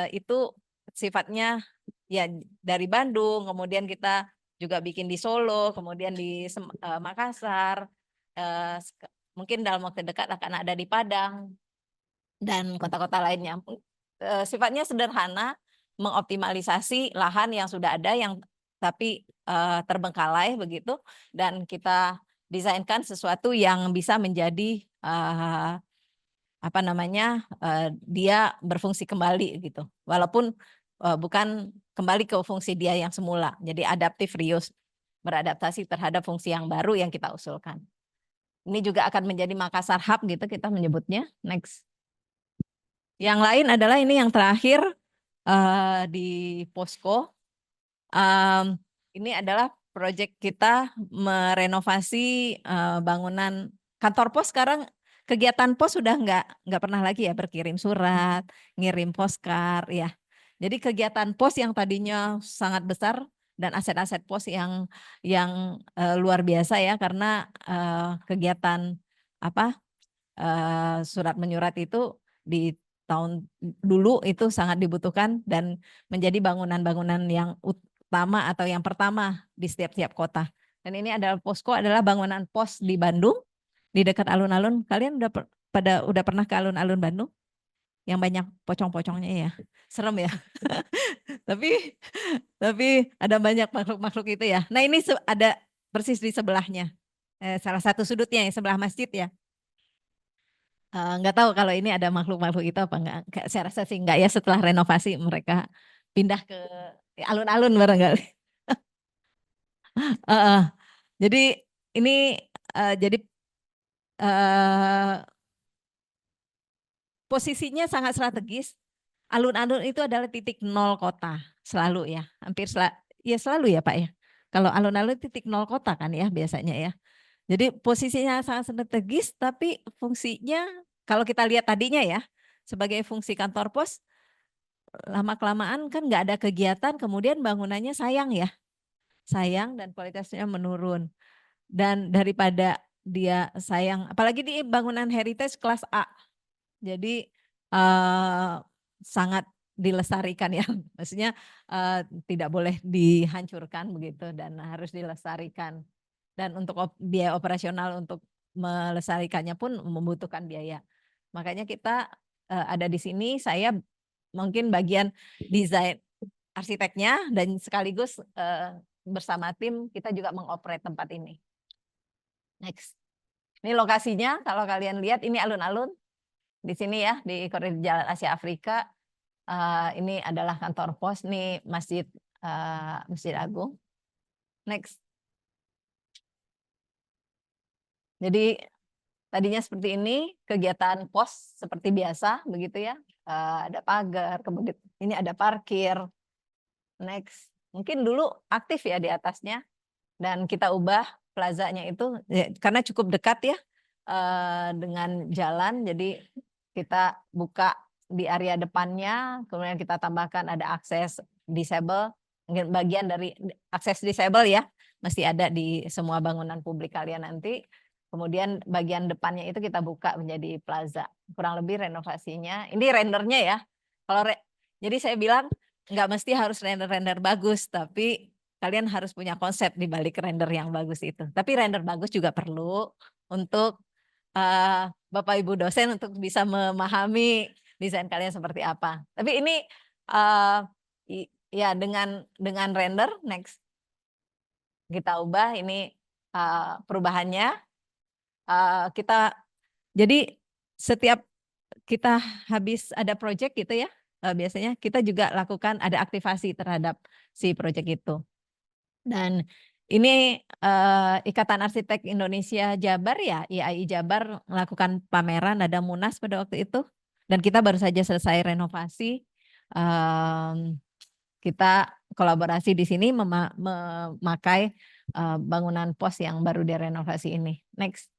itu sifatnya ya dari Bandung, kemudian kita juga bikin di Solo, kemudian di Makassar, mungkin dalam waktu dekat akan ada di Padang dan kota-kota lainnya. Sifatnya sederhana, mengoptimalisasi lahan yang sudah ada yang tapi terbengkalai begitu, dan kita desainkan sesuatu yang bisa menjadi apa namanya dia berfungsi kembali gitu. Walaupun bukan kembali ke fungsi dia yang semula. Jadi adaptive reuse, beradaptasi terhadap fungsi yang baru yang kita usulkan. Ini juga akan menjadi Makassar Hub gitu kita menyebutnya. Next. Yang lain adalah ini yang terakhir di Posko. Ini adalah proyek kita merenovasi bangunan kantor pos. Sekarang kegiatan pos sudah nggak pernah lagi ya berkirim surat, ngirim postcard ya. Jadi kegiatan pos yang tadinya sangat besar dan aset-aset pos yang luar biasa ya, karena kegiatan apa surat menyurat itu di tahun dulu itu sangat dibutuhkan dan menjadi bangunan-bangunan yang utama atau yang pertama di setiap kota. Dan ini adalah posko, adalah bangunan pos di Bandung di dekat alun-alun. Kalian udah pernah ke alun-alun Bandung yang banyak pocong-pocongnya ya? Serem ya. tapi ada banyak makhluk-makhluk itu ya. Nah, ini ada persis di sebelahnya. Salah satu sudutnya yang sebelah masjid ya. Nggak tahu kalau ini ada makhluk-makhluk itu apa enggak. Saya rasa sih enggak ya, setelah renovasi mereka pindah ke alun-alun barangkali. Jadi ini jadi posisinya sangat strategis. Alun-alun itu adalah titik nol kota selalu ya, ya selalu ya Pak ya. Kalau alun-alun titik nol kota kan ya biasanya ya. Jadi posisinya sangat strategis, tapi fungsinya kalau kita lihat tadinya ya sebagai fungsi kantor pos, lama kelamaan kan nggak ada kegiatan, kemudian bangunannya sayang dan kualitasnya menurun. Dan daripada dia sayang, apalagi di bangunan heritage kelas A, jadi sangat dilestarikan ya, maksudnya tidak boleh dihancurkan begitu dan harus dilestarikan. Dan untuk biaya operasional untuk melestarikannya pun membutuhkan biaya. Makanya kita ada di sini, saya mungkin bagian desain arsiteknya dan sekaligus bersama tim kita juga mengoperate tempat ini. Next. Ini lokasinya, kalau kalian lihat ini alun-alun di sini ya, di koridor Jalan Asia Afrika. Ini adalah kantor pos, nih Masjid Agung. Next. Jadi tadinya seperti ini, kegiatan pos seperti biasa begitu ya. Ada pagar, kemudian ini ada parkir. Next. Mungkin dulu aktif ya di atasnya, dan kita ubah plazanya itu ya, karena cukup dekat ya dengan jalan, jadi kita buka di area depannya, kemudian kita tambahkan ada akses disable, mungkin bagian dari akses disable ya, mesti ada di semua bangunan publik kalian nanti. Kemudian bagian depannya itu kita buka menjadi plaza. Kurang lebih renovasinya. Ini rendernya ya. Jadi saya bilang nggak mesti harus render bagus, tapi kalian harus punya konsep di balik render yang bagus itu. Tapi render bagus juga perlu untuk Bapak Ibu dosen untuk bisa memahami desain kalian seperti apa. Tapi ini ya dengan render next kita ubah ini perubahannya. Kita jadi setiap kita habis ada project gitu ya, biasanya kita juga lakukan ada aktivasi terhadap si project itu. Dan ini Ikatan Arsitek Indonesia Jabar ya, IAI Jabar melakukan pameran, ada Munas pada waktu itu, dan kita baru saja selesai renovasi. Kita kolaborasi di sini memakai bangunan pos yang baru direnovasi ini. Next.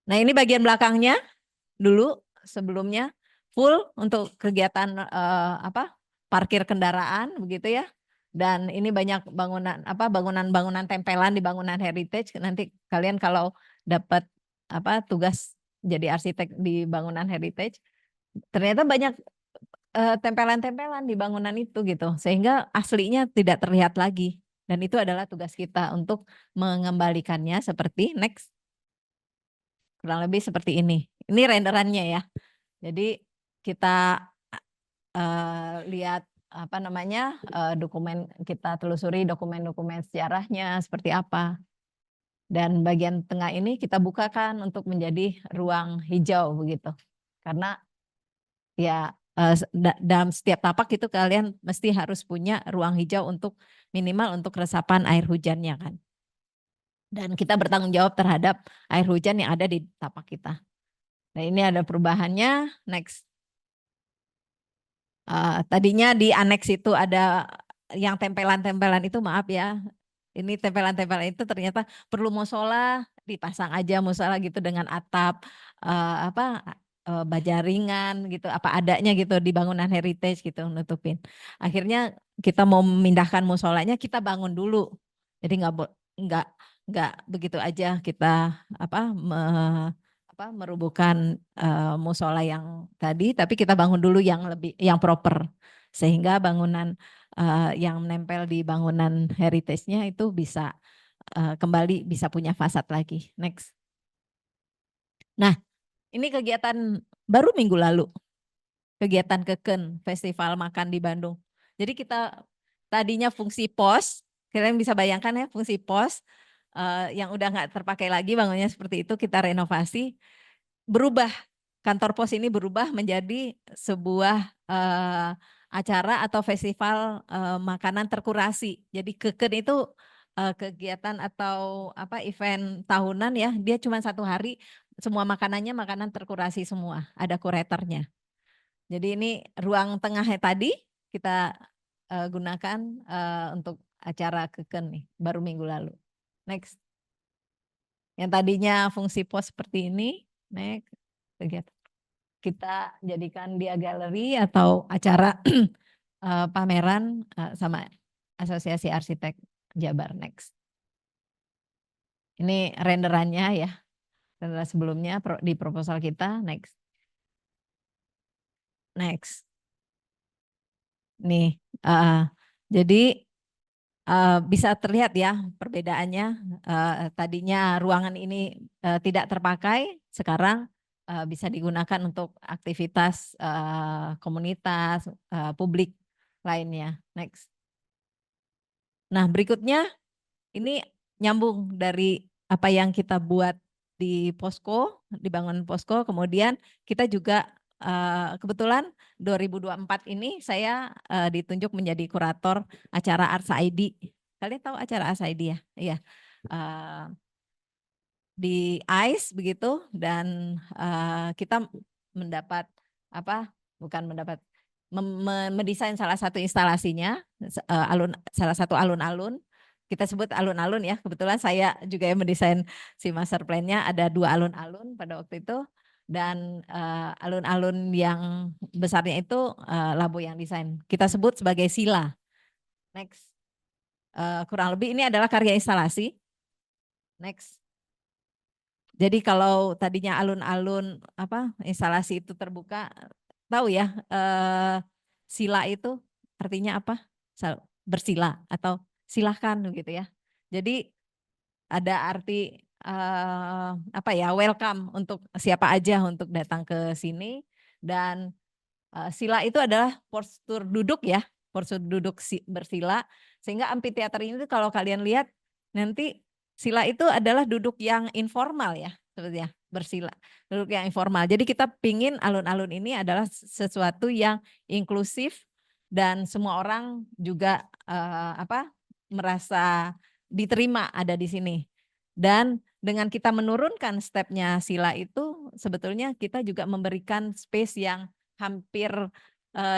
Nah, ini bagian belakangnya dulu sebelumnya full untuk kegiatan parkir kendaraan begitu ya. Dan ini banyak bangunan tempelan di bangunan heritage. Nanti kalian kalau dapat tugas jadi arsitek di bangunan heritage, ternyata banyak tempelan-tempelan di bangunan itu gitu. Sehingga aslinya tidak terlihat lagi. Dan itu adalah tugas kita untuk mengembalikannya seperti next. Kurang lebih seperti ini. Ini renderannya ya. Jadi kita lihat dokumen, kita telusuri dokumen-dokumen sejarahnya seperti apa. Dan bagian tengah ini kita bukakan untuk menjadi ruang hijau begitu. Karena ya dalam setiap tapak itu kalian mesti harus punya ruang hijau untuk minimal untuk resapan air hujannya kan. Dan kita bertanggung jawab terhadap air hujan yang ada di tapak kita. Nah ini ada perubahannya. Next. Tadinya di aneks itu ada yang tempelan-tempelan itu, maaf ya. Ini tempelan-tempelan itu ternyata perlu musola, dipasang aja musola gitu dengan atap baja ringan gitu, apa adanya gitu di bangunan heritage gitu nutupin. Akhirnya kita mau memindahkan musolanya, kita bangun dulu. Jadi nggak begitu aja kita merubuhkan musola yang tadi, tapi kita bangun dulu yang proper sehingga bangunan yang nempel di bangunan heritage-nya itu bisa kembali bisa punya fasad lagi. Next. Nah, ini kegiatan baru minggu lalu, kegiatan Keken Festival Makan di Bandung. Jadi kita tadinya fungsi pos, kalian bisa bayangkan ya fungsi pos yang udah nggak terpakai lagi bangunnya seperti itu, kita renovasi. Berubah, kantor pos ini berubah menjadi sebuah acara atau festival makanan terkurasi. Jadi Keken itu kegiatan atau event tahunan ya, dia cuma 1 hari, semua makanannya makanan terkurasi semua, ada kuratornya. Jadi ini ruang tengahnya tadi kita gunakan untuk acara Keken nih, baru minggu lalu. Next. Yang tadinya fungsi pos seperti ini, next. Kegiatan. Kita jadikan dia galeri atau acara pameran sama Asosiasi Arsitek Jabar. Next. Ini renderannya ya, renderan sebelumnya di proposal kita. Next. Next. Nih, jadi bisa terlihat ya perbedaannya. Tadinya ruangan ini tidak terpakai, sekarang bisa digunakan untuk aktivitas komunitas, publik lainnya. Next. Nah berikutnya ini nyambung dari apa yang kita buat di posko, di bangunan posko, kemudian kita juga kebetulan 2024 ini saya ditunjuk menjadi kurator acara Arts ID. Kalian tahu acara Arts ID ya? Iya. Di ICE begitu, dan kita mendapat bukan mendapat mendesain salah satu instalasinya, salah satu alun-alun. Kita sebut alun-alun ya, kebetulan saya juga yang mendesain si master plan-nya, ada 2 alun-alun pada waktu itu, dan alun-alun yang besarnya itu Labo yang desain. Kita sebut sebagai Sila. Next. Kurang lebih ini adalah karya instalasi. Next. Jadi kalau tadinya alun-alun instalasi itu terbuka, tahu ya sila itu artinya apa? Bersila atau silahkan gitu ya. Jadi ada arti welcome untuk siapa aja untuk datang ke sini, dan sila itu adalah postur duduk ya, postur duduk bersila, sehingga amphitheater ini tuh kalau kalian lihat nanti sila itu adalah duduk yang informal ya, sebetulnya bersila, duduk yang informal. Jadi kita pingin alun-alun ini adalah sesuatu yang inklusif dan semua orang juga merasa diterima ada di sini. Dan dengan kita menurunkan stepnya sila itu, sebetulnya kita juga memberikan space yang hampir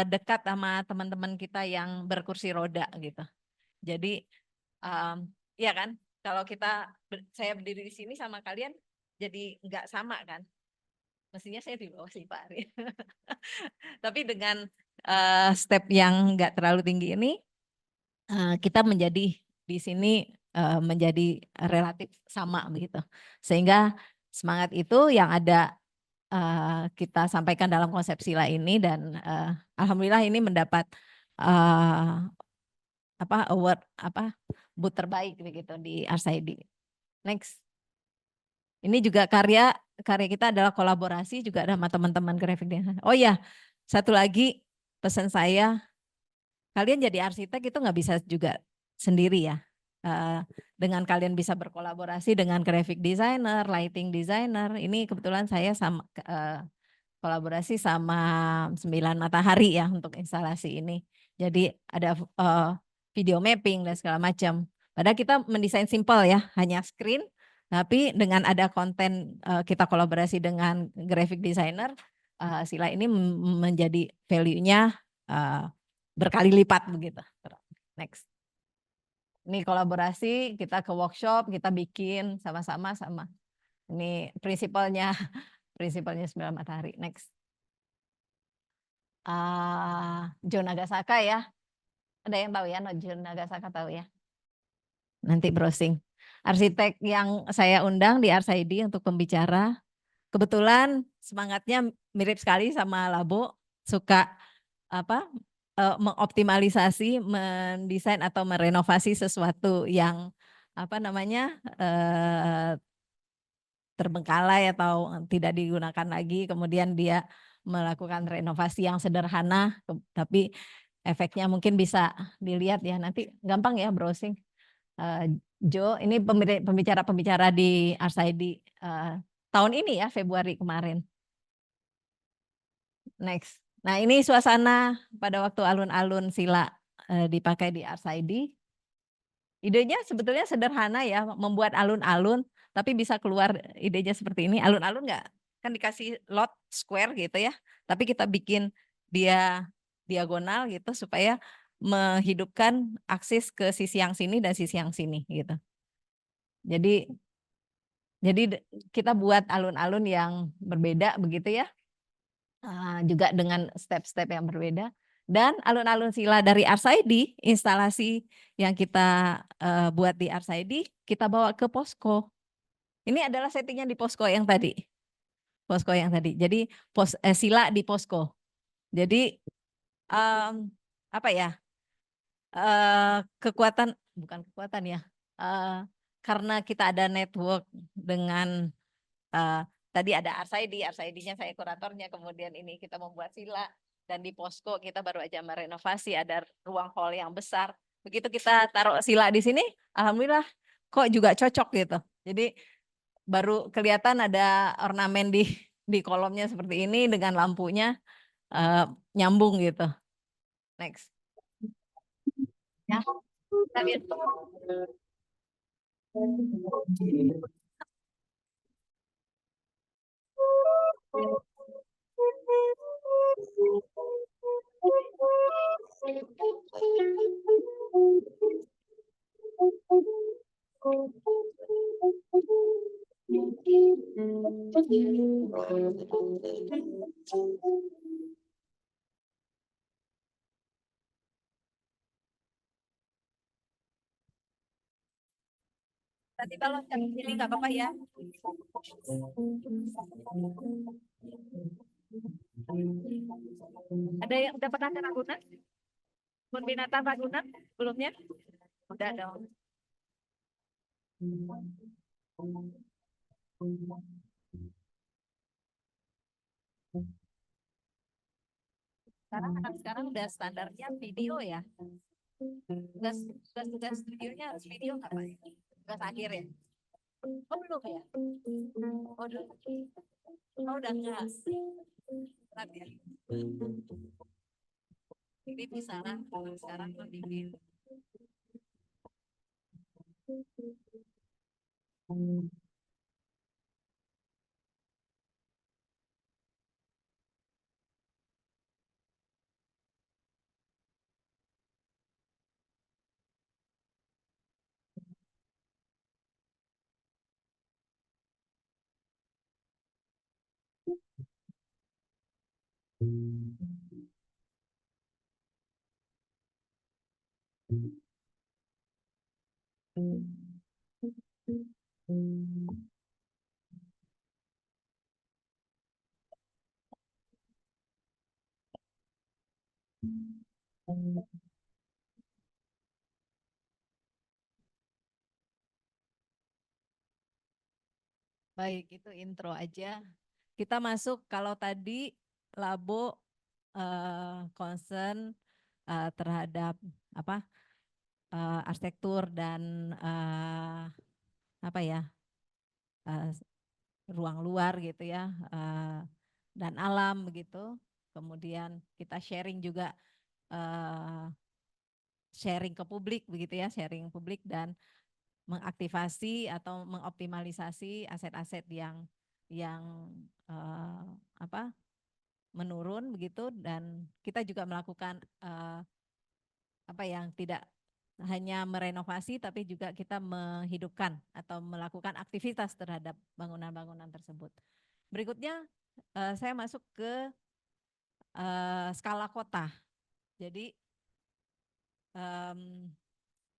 dekat sama teman-teman kita yang berkursi roda gitu. Jadi ya kan, kalau saya berdiri di sini sama kalian jadi nggak sama kan. Mestinya saya di bawah sih Pak Ari. Tapi dengan step yang nggak terlalu tinggi ini, kita menjadi di sini menjadi relatif sama begitu. Sehingga semangat itu yang ada kita sampaikan dalam konsep sila ini, dan alhamdulillah ini mendapat award booth terbaik begitu di RSID. Next. Ini juga karya kita adalah kolaborasi juga sama teman-teman graphic design. Oh ya, satu lagi pesan saya, kalian jadi arsitek itu nggak bisa juga sendiri ya. dengan kalian bisa berkolaborasi dengan graphic designer, lighting designer. Ini kebetulan saya sama kolaborasi sama Sembilan Matahari ya untuk instalasi ini. Jadi ada video mapping dan segala macam. Padahal kita mendesain simple ya, hanya screen, tapi dengan ada konten kita kolaborasi dengan graphic designer, Sila ini menjadi value-nya berkali lipat begitu. Next. Ini kolaborasi, kita ke workshop, kita bikin sama-sama sama. Ini prinsipalnya Sembilan Matahari. Next. Joe Nagasaka ya. Ada yang tahu ya, Joe Nagasaka tahu ya. Nanti browsing. Arsitek yang saya undang di RSID untuk pembicara. Kebetulan semangatnya mirip sekali sama Labo, suka mengoptimalisasi, mendesain atau merenovasi sesuatu yang terbengkalai atau tidak digunakan lagi, kemudian dia melakukan renovasi yang sederhana, tapi efeknya mungkin bisa dilihat ya, nanti gampang ya browsing. Jo, ini pembicara-pembicara di RSID tahun ini ya, Februari kemarin. Next. Nah ini suasana pada waktu alun-alun Sila dipakai di RSID. Idenya sebetulnya sederhana ya, membuat alun-alun, tapi bisa keluar idenya seperti ini. Alun-alun nggak, kan dikasih lot square gitu ya, tapi kita bikin dia diagonal gitu supaya menghidupkan aksis ke sisi yang sini dan sisi yang sini gitu. Jadi kita buat alun-alun yang berbeda begitu ya, juga dengan step-step yang berbeda. Dan alun-alun Sila dari RSID, instalasi yang kita buat di RSID, kita bawa ke posko. Ini adalah settingnya di posko yang tadi. Posko yang tadi. Jadi Sila di posko. Jadi apa ya? Kekuatan, bukan kekuatan ya. Karena kita ada network dengan tadi ada RSID-nya saya kuratornya, kemudian ini kita membuat Sila, dan di posko kita baru aja merenovasi, ada ruang hall yang besar. Begitu kita taruh Sila di sini, alhamdulillah kok juga cocok gitu. Jadi baru kelihatan ada ornamen di kolomnya seperti ini dengan lampunya nyambung gitu. Next. Ya, kita lihat. Tadi kalau ini nggak apa-apa ya. Ada yang udah pernah ke Ragunan? Kebun binatang Ragunan sebelumnya? Udah dong. Sekarang udah standarnya video ya. Tugas studionya harus video nggak Pak? Tugas akhir ya? Oh belum ya? Oh, udah enggak. Berat ya. Ini misalnya sekarang tuh bikin. Baik, itu intro aja. Kita masuk kalau tadi Labo concern terhadap apa arsitektur dan apa ya, ruang luar gitu ya, dan alam begitu. Kemudian kita sharing juga, sharing ke publik begitu ya, sharing publik dan mengaktifasi atau mengoptimalisasi aset-aset yang apa, menurun begitu. Dan kita juga melakukan apa yang tidak hanya merenovasi tapi juga kita menghidupkan atau melakukan aktivitas terhadap bangunan-bangunan tersebut. Berikutnya saya masuk ke skala kota. Jadi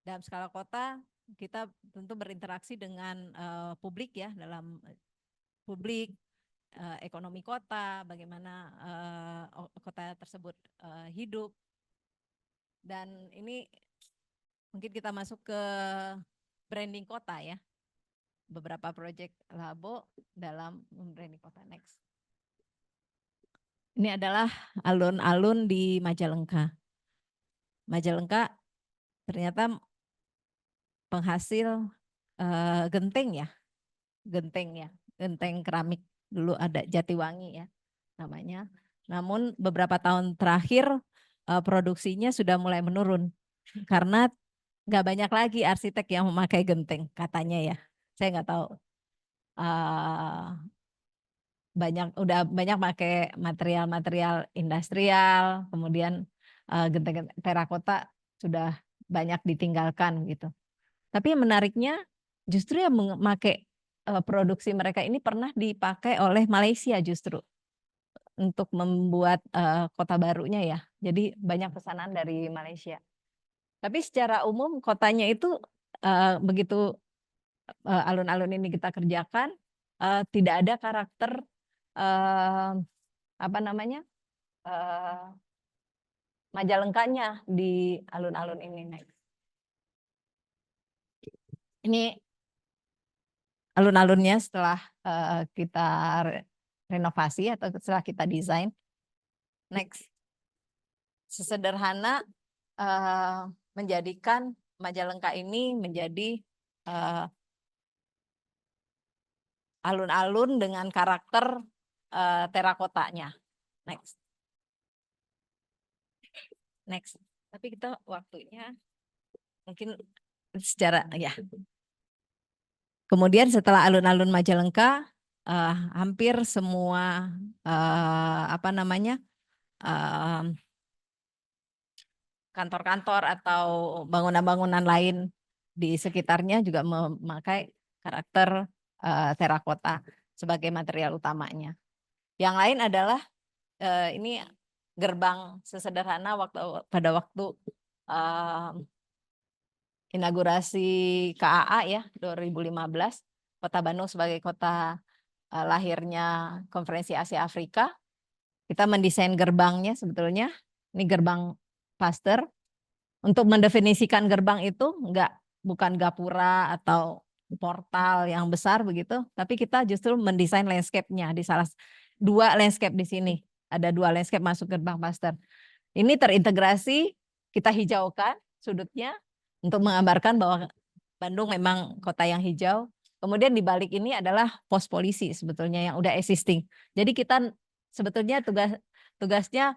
dalam skala kota kita tentu berinteraksi dengan publik ya, dalam publik, ekonomi kota, bagaimana kota tersebut hidup. Dan ini mungkin kita masuk ke branding kota ya. Beberapa proyek Labo dalam branding kota. Next. Ini adalah alun-alun di Majalengka. Majalengka ternyata penghasil genteng ya, genteng keramik. Dulu ada Jatiwangi ya namanya. Namun beberapa tahun terakhir produksinya sudah mulai menurun karena nggak banyak lagi arsitek yang memakai genteng katanya ya. Saya nggak tahu. Udah banyak pakai material-material industrial, kemudian genteng terakota sudah banyak ditinggalkan gitu. Tapi yang menariknya justru yang memakai produksi mereka ini pernah dipakai oleh Malaysia justru untuk membuat kota barunya ya. Jadi banyak pesanan dari Malaysia. Tapi secara umum kotanya itu begitu alun-alun ini kita kerjakan, tidak ada karakter apa namanya, Majalengkanya di alun-alun ini. Next. Ini alun-alunnya setelah kita renovasi atau setelah kita desain. Next. Sesederhana menjadikan Majalengka ini menjadi alun-alun dengan karakter terakotanya. Next. Next. Tapi kita waktunya mungkin secara ya. Kemudian setelah alun-alun Majalengka, hampir semua apa namanya, kantor-kantor atau bangunan-bangunan lain di sekitarnya juga memakai karakter terakota sebagai material utamanya. Yang lain adalah ini gerbang sesederhana pada waktu inaugurasi KAA ya 2015, Kota Bandung sebagai kota lahirnya Konferensi Asia Afrika. Kita mendesain gerbangnya sebetulnya. Ini gerbang Pasteur. Untuk mendefinisikan gerbang itu bukan gapura atau portal yang besar begitu, tapi kita justru mendesain landscape-nya di dua landscape di sini. Ada dua landscape masuk gerbang Pasteur. Ini terintegrasi, kita hijaukan sudutnya untuk menggambarkan bahwa Bandung memang kota yang hijau. Kemudian di balik ini adalah pos polisi sebetulnya yang udah existing. Jadi kita sebetulnya tugasnya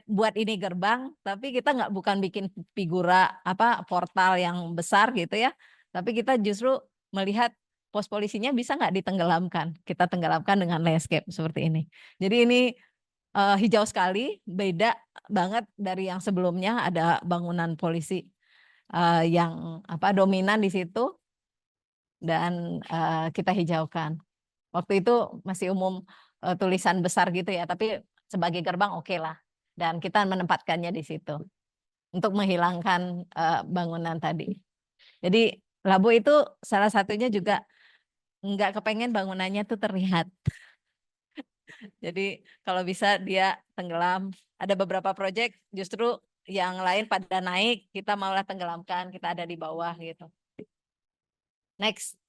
buat ini gerbang, tapi kita bukan bikin figura apa portal yang besar gitu ya. Tapi kita justru melihat pos polisinya bisa nggak ditenggelamkan. Kita tenggelamkan dengan landscape seperti ini. Jadi ini hijau sekali, beda banget dari yang sebelumnya. Ada bangunan polisi yang apa dominan di situ dan kita hijaukan. Waktu itu masih umum tulisan besar gitu ya, tapi sebagai gerbang oke lah. Dan kita menempatkannya di situ untuk menghilangkan bangunan tadi. Jadi Labu itu salah satunya juga nggak kepengen bangunannya tuh terlihat. Jadi kalau bisa dia tenggelam. Ada beberapa proyek justru yang lain pada naik, kita malah tenggelamkan, kita ada di bawah gitu. Next.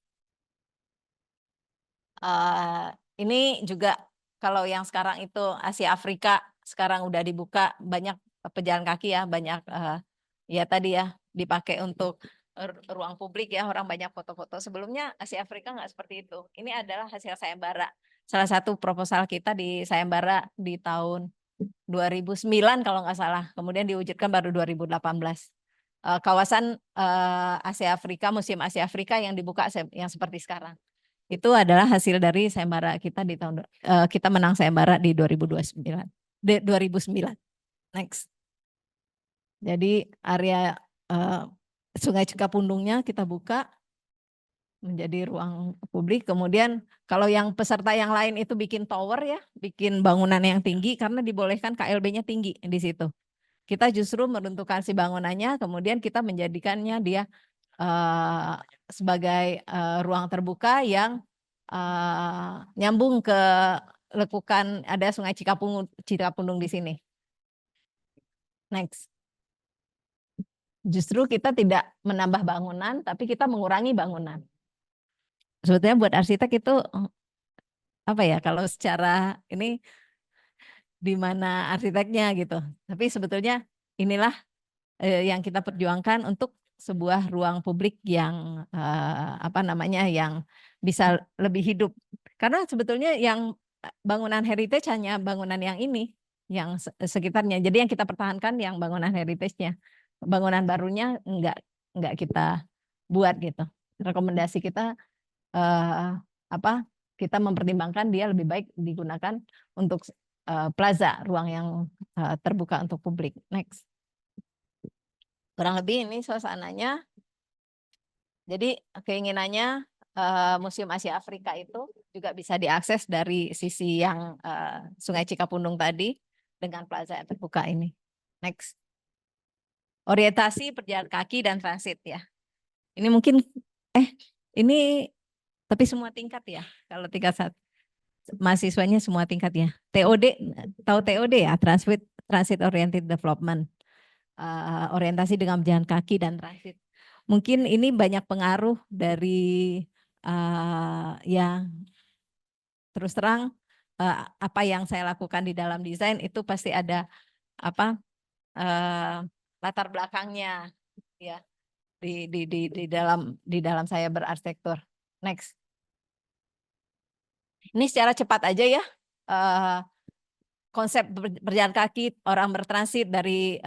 Ini juga kalau yang sekarang itu Asia Afrika sekarang udah dibuka, banyak pejalan kaki ya, banyak Ya tadi ya dipakai untuk ruang publik ya, orang banyak foto-foto. Sebelumnya Asia Afrika nggak seperti itu. Ini adalah hasil sayembara. Salah satu proposal kita di sayembara di tahun 2009 kalau nggak salah. Kemudian diwujudkan baru 2018. Kawasan Asia Afrika, Museum Asia Afrika yang dibuka yang seperti sekarang. Itu adalah hasil dari sayembara kita di tahun kita menang sayembara di 2029. 2009. Next. Jadi area Sungai Cikapundungnya kita buka menjadi ruang publik. Kemudian kalau yang peserta yang lain itu bikin tower ya, bikin bangunan yang tinggi karena dibolehkan KLB-nya tinggi di situ. Kita justru meruntuhkan si bangunannya, kemudian kita menjadikannya dia sebagai ruang terbuka yang nyambung ke lekukan ada Sungai Cikapundung di sini. Next. Justru kita tidak menambah bangunan, tapi kita mengurangi bangunan. Sebetulnya buat arsitek itu apa ya? Kalau secara ini di mana arsiteknya gitu. Tapi sebetulnya inilah yang kita perjuangkan untuk sebuah ruang publik yang apa namanya yang bisa lebih hidup. Karena sebetulnya yang bangunan heritage hanya bangunan yang ini, yang sekitarnya. Jadi yang kita pertahankan yang bangunan heritage-nya. Bangunan barunya enggak kita buat gitu. Rekomendasi kita apa? Kita mempertimbangkan dia lebih baik digunakan untuk plaza, ruang yang terbuka untuk publik. Next. Kurang lebih ini suasananya. Jadi keinginannya Museum Asia Afrika itu juga bisa diakses dari sisi yang Sungai Cikapundung tadi dengan plaza yang terbuka ini. Next. Orientasi perjalan kaki dan transit ya. Ini mungkin ini tapi semua tingkat ya. Kalau tingkat satu mahasiswanya semua tingkat ya. TOD tahu TOD ya, Transit Oriented Development. Orientasi dengan berjalan kaki dan transit. Mungkin ini banyak pengaruh dari yang terus terang apa yang saya lakukan di dalam desain itu pasti ada apa latar belakangnya ya di dalam saya berarsitektur. Next. Ini secara cepat aja ya. Konsep berjalan kaki, orang bertransit dari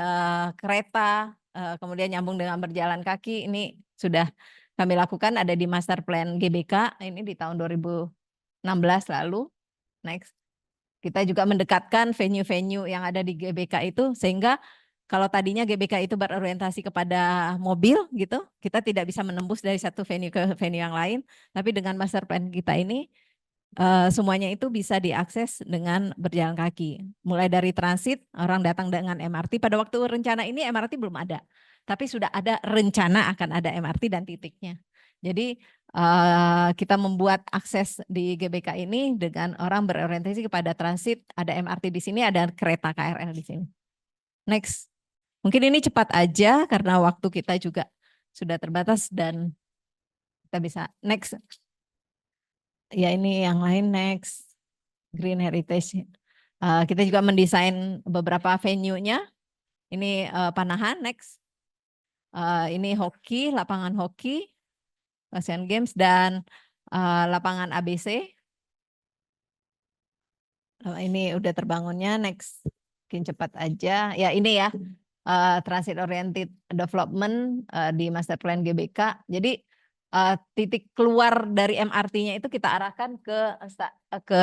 kereta, kemudian nyambung dengan berjalan kaki, ini sudah kami lakukan ada di Master Plan GBK, ini di tahun 2016 lalu. Next. Kita juga mendekatkan venue-venue yang ada di GBK itu, sehingga kalau tadinya GBK itu berorientasi kepada mobil gitu, kita tidak bisa menembus dari satu venue ke venue yang lain, tapi dengan Master Plan kita ini, semuanya itu bisa diakses dengan berjalan kaki. Mulai dari transit, orang datang dengan MRT. Pada waktu rencana ini MRT belum ada. Tapi sudah ada rencana akan ada MRT dan titiknya. Jadi kita membuat akses di GBK ini dengan orang berorientasi kepada transit. Ada MRT di sini, ada kereta KRL di sini. Next. Mungkin ini cepat aja karena waktu kita juga sudah terbatas dan kita bisa next. Ya ini yang lain next. Green Heritage. Kita juga mendesain beberapa venue-nya. Ini Panahan next. Ini hoki, lapangan hoki, Asian Games dan lapangan ABC. Ini udah terbangunnya next. Mungkin cepat aja. Ya ini ya Transit Oriented Development di Master Plan GBK. Jadi titik keluar dari MRT-nya itu kita arahkan ke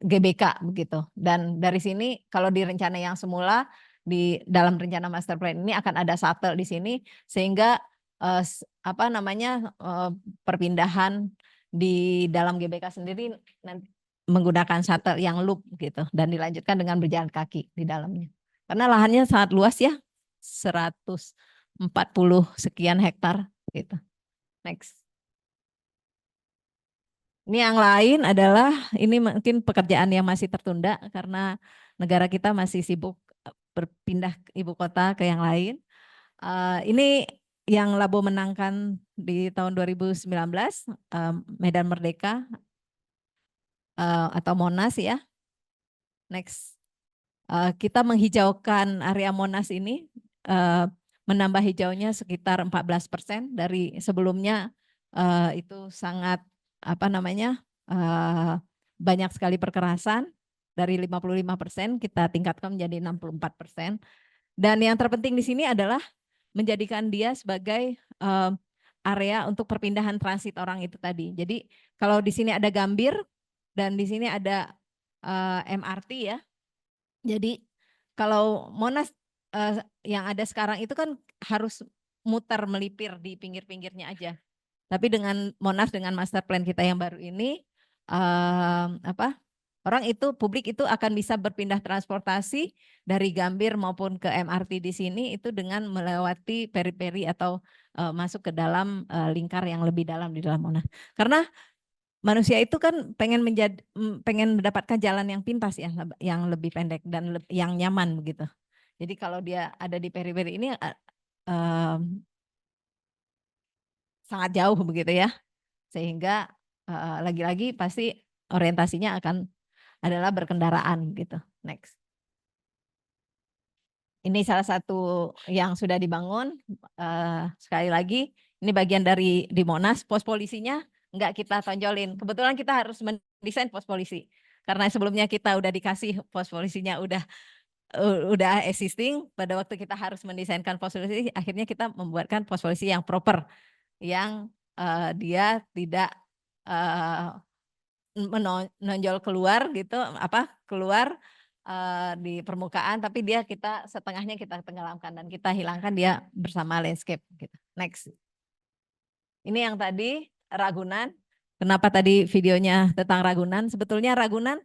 GBK begitu. Dan dari sini kalau di rencana yang semula di dalam rencana Master Plan ini akan ada shuttle di sini sehingga apa namanya perpindahan di dalam GBK sendiri nanti menggunakan shuttle yang loop gitu dan dilanjutkan dengan berjalan kaki di dalamnya. Karena lahannya sangat luas ya, 140 sekian hektar gitu. Next. Ini yang lain adalah ini mungkin pekerjaan yang masih tertunda karena negara kita masih sibuk berpindah ibu kota ke yang lain. Ini yang Labo menangkan di tahun 2019 Medan Merdeka atau Monas ya. Next. Kita menghijaukan area Monas ini menambah hijaunya sekitar 14% dari sebelumnya. Itu sangat banyak sekali perkerasan. Dari 55% kita tingkatkan menjadi 64%. Dan yang terpenting di sini adalah menjadikan dia sebagai area untuk perpindahan transit orang itu tadi. Jadi kalau di sini ada Gambir dan di sini ada MRT ya. Jadi kalau Monas yang ada sekarang itu kan harus muter melipir di pinggir-pinggirnya aja. Tapi dengan Monas, dengan master plan kita yang baru ini, publik itu akan bisa berpindah transportasi dari Gambir maupun ke MRT di sini itu dengan melewati peri-peri atau masuk ke dalam lingkar yang lebih dalam di dalam Monas. Karena manusia itu kan pengen mendapatkan jalan yang pintas ya, yang lebih pendek dan yang nyaman begitu. Jadi kalau dia ada di peri-peri ini sangat jauh begitu ya, sehingga lagi-lagi pasti orientasinya akan adalah berkendaraan gitu. Next. Ini salah satu yang sudah dibangun. Sekali lagi, ini bagian dari di Monas, pos polisinya enggak kita tonjolin. Kebetulan kita harus mendesain pos polisi. Karena sebelumnya kita udah dikasih pos polisinya udah existing. Pada waktu kita harus mendesainkan pos polisi, akhirnya kita membuatkan pos polisi yang proper, yang dia tidak menonjol keluar gitu, keluar di permukaan, tapi kita setengahnya kita tenggelamkan dan kita hilangkan dia bersama landscape gitu. Next. Ini yang tadi Ragunan. Kenapa tadi videonya tentang Ragunan? Sebetulnya Ragunan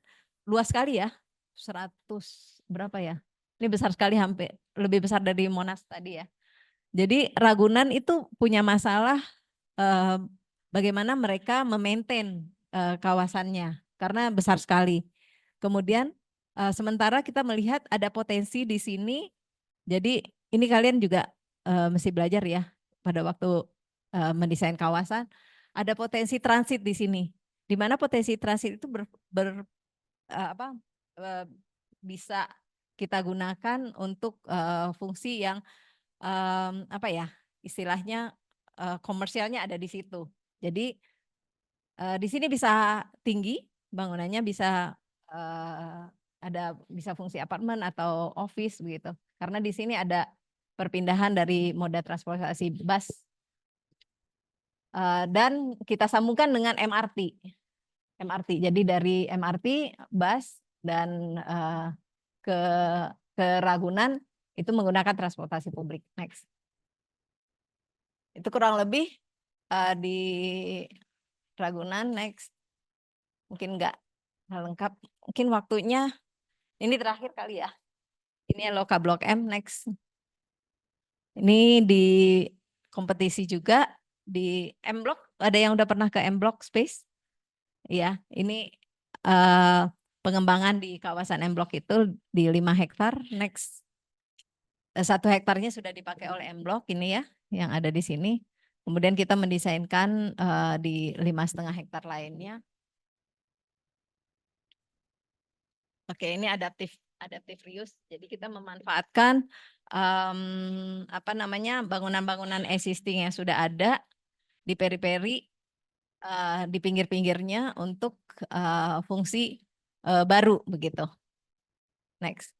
luas sekali ya, 100 berapa ya? Ini besar sekali, hampir lebih besar dari Monas tadi ya. Jadi Ragunan itu punya masalah bagaimana mereka memaintain kawasannya karena besar sekali. Kemudian sementara kita melihat ada potensi di sini. Jadi ini kalian juga mesti belajar ya pada waktu mendesain kawasan. Ada potensi transit di sini. Di mana potensi transit itu bisa kita gunakan untuk fungsi yang istilahnya komersialnya ada di situ. Jadi di sini bisa tinggi bangunannya, bisa bisa fungsi apartemen atau office begitu. Karena di sini ada perpindahan dari moda transportasi bus dan kita sambungkan dengan MRT. Jadi dari MRT, bus dan ke Ragunan itu menggunakan transportasi publik. Next. Itu kurang lebih di Ragunan. Next. Mungkin enggak lengkap. Mungkin waktunya ini terakhir kali ya. Ini Loka Blok M. Next. Ini di kompetisi juga di M Block. Ada yang udah pernah ke M Block Space? Iya, ini pengembangan di kawasan M Block itu di 5 hektar. Next. 1 hektarnya sudah dipakai oleh M Block ini ya, yang ada di sini. Kemudian kita mendesainkan di 5,5 hektar lainnya. Oke, ini adaptive reuse. Jadi kita memanfaatkan bangunan-bangunan existing yang sudah ada di peri-peri, di pinggir-pinggirnya untuk fungsi baru begitu. Next.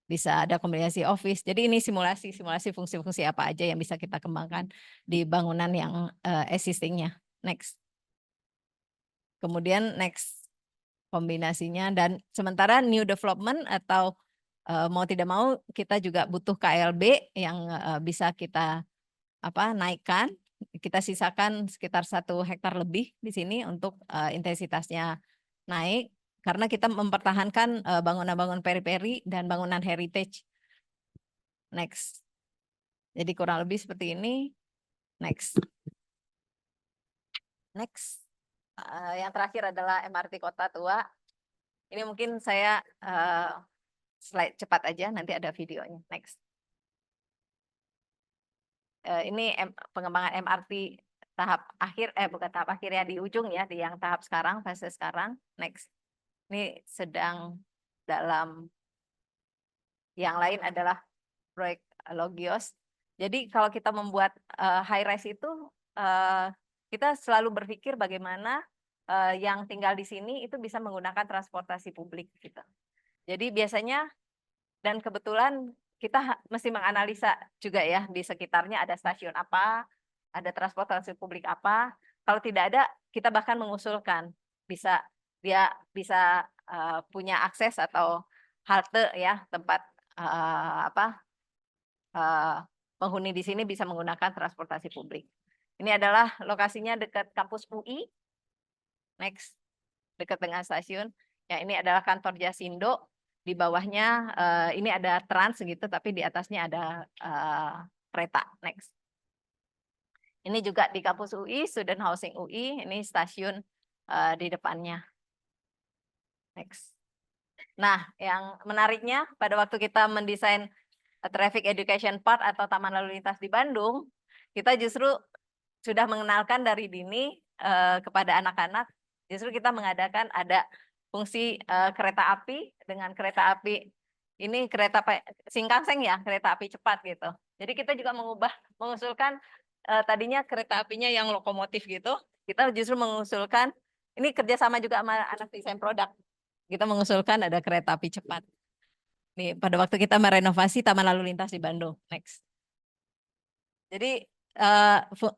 Bisa ada kombinasi office. Jadi ini simulasi fungsi-fungsi apa aja yang bisa kita kembangkan di bangunan yang existingnya. Next. Kemudian next kombinasinya, dan sementara new development atau mau tidak mau kita juga butuh KLB yang bisa kita naikkan. Kita sisakan sekitar 1 hektar lebih di sini untuk intensitasnya naik. Karena kita mempertahankan bangunan-bangunan peri-peri dan bangunan heritage. Next. Jadi kurang lebih seperti ini. Next. Next. Yang terakhir adalah MRT Kota Tua. Ini mungkin saya slide cepat aja, nanti ada videonya. Next. Ini pengembangan MRT tahap akhir, bukan tahap akhir ya, di ujung ya, di yang tahap sekarang, fase sekarang. Next. Ini sedang dalam, yang lain adalah proyek Logios. Jadi kalau kita membuat high rise itu kita selalu berpikir bagaimana yang tinggal di sini itu bisa menggunakan transportasi publik gitu. Jadi biasanya dan kebetulan kita mesti menganalisa juga ya di sekitarnya ada stasiun apa, ada transportasi publik apa. Kalau tidak ada, kita bahkan mengusulkan bisa dia bisa punya akses atau halte ya tempat penghuni di sini bisa menggunakan transportasi publik. Ini adalah lokasinya dekat kampus UI, next dekat dengan stasiun. Ya ini adalah kantor Jasindo. Di bawahnya ini ada Trans gitu, tapi di atasnya ada kereta. Next. Ini juga di kampus UI, Student Housing UI. Ini stasiun di depannya. Next. Nah, yang menariknya pada waktu kita mendesain Traffic Education Park atau Taman Lalu Lintas di Bandung, kita justru sudah mengenalkan dari dini kepada anak-anak. Justru kita mengadakan ada fungsi kereta api dengan kereta api ini kereta Shinkansen ya, kereta api cepat gitu. Jadi kita juga mengusulkan tadinya kereta apinya yang lokomotif gitu. Kita justru mengusulkan ini kerjasama juga sama anak desain produk. Kita mengusulkan ada kereta api cepat. Nih, pada waktu kita merenovasi Taman Lalu Lintas di Bandung. Next. Jadi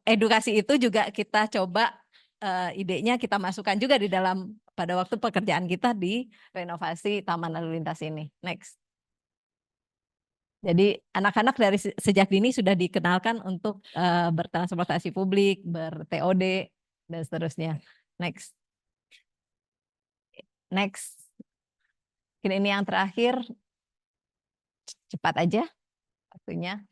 edukasi itu juga kita coba idenya kita masukkan juga di dalam pada waktu pekerjaan kita di renovasi Taman Lalu Lintas ini. Next. Jadi anak-anak dari sejak dini sudah dikenalkan untuk bertransportasi publik, ber-TOD, dan seterusnya. Next. Next. Ini yang terakhir. Cepat aja waktunya.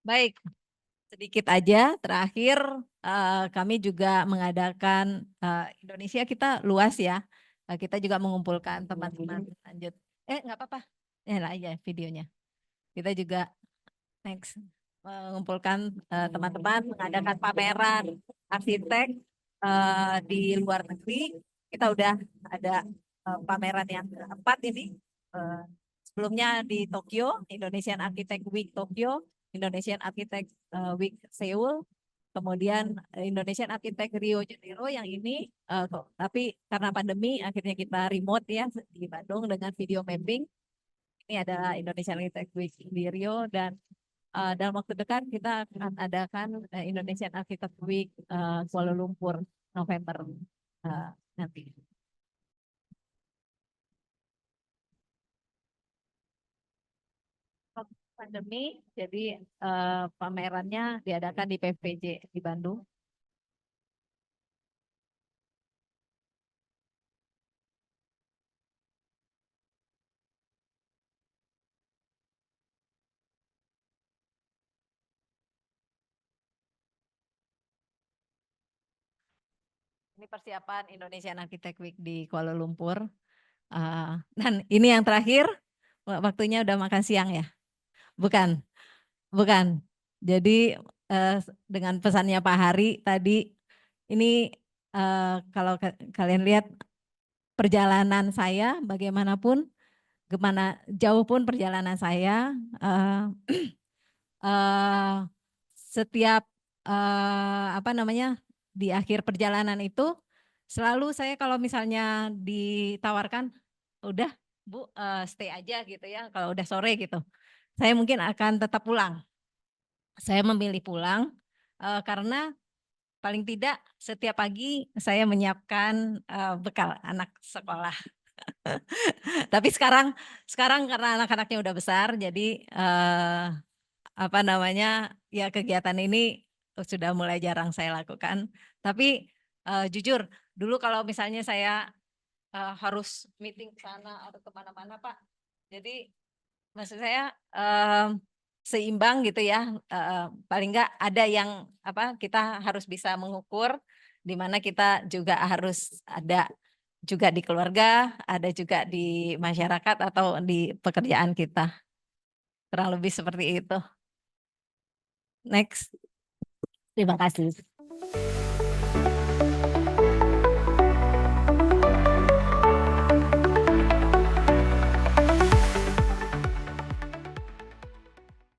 Baik, sedikit aja terakhir kami juga mengadakan Indonesia kita luas ya. Kita juga mengumpulkan teman-teman lanjut. Nggak apa-apa. Lah aja videonya. Kita juga next mengumpulkan teman-teman mengadakan pameran arsitek di luar negeri. Kita udah ada pameran yang keempat ini. Sebelumnya di Tokyo, Indonesian Architect Week Tokyo, Indonesian Architect Week Seoul, kemudian Indonesian Architect Rio de Janeiro yang ini, tapi karena pandemi akhirnya kita remote ya di Bandung dengan video mapping. Ini ada Indonesian Architect Week di Rio dan dalam waktu dekat kita akan adakan Indonesian Architect Week Kuala Lumpur November nanti. pandemi, jadi pamerannya diadakan di PVJ di Bandung. Ini persiapan Indonesian Architect Week di Kuala Lumpur. Dan ini yang terakhir, waktunya udah makan siang ya? Bukan, bukan. Jadi dengan pesannya Pak Hari tadi, ini kalau kalian lihat perjalanan saya, bagaimanapun, kemana jauh pun perjalanan saya, eh, setiap apa namanya di akhir perjalanan itu selalu saya kalau misalnya ditawarkan, udah Bu stay aja gitu ya, kalau udah sore gitu, saya mungkin akan tetap pulang. Saya memilih pulang karena paling tidak setiap pagi saya menyiapkan bekal anak sekolah. Tapi sekarang karena anak-anaknya udah besar, jadi apa namanya ya kegiatan ini sudah mulai jarang saya lakukan. Tapi jujur dulu kalau misalnya saya harus meeting ke sana atau kemana-mana Pak, jadi maksud saya seimbang gitu ya. Paling enggak ada yang apa kita harus bisa mengukur, di mana kita juga harus ada juga di keluarga, ada juga di masyarakat atau di pekerjaan kita. Kurang lebih seperti itu. Next. Terima kasih.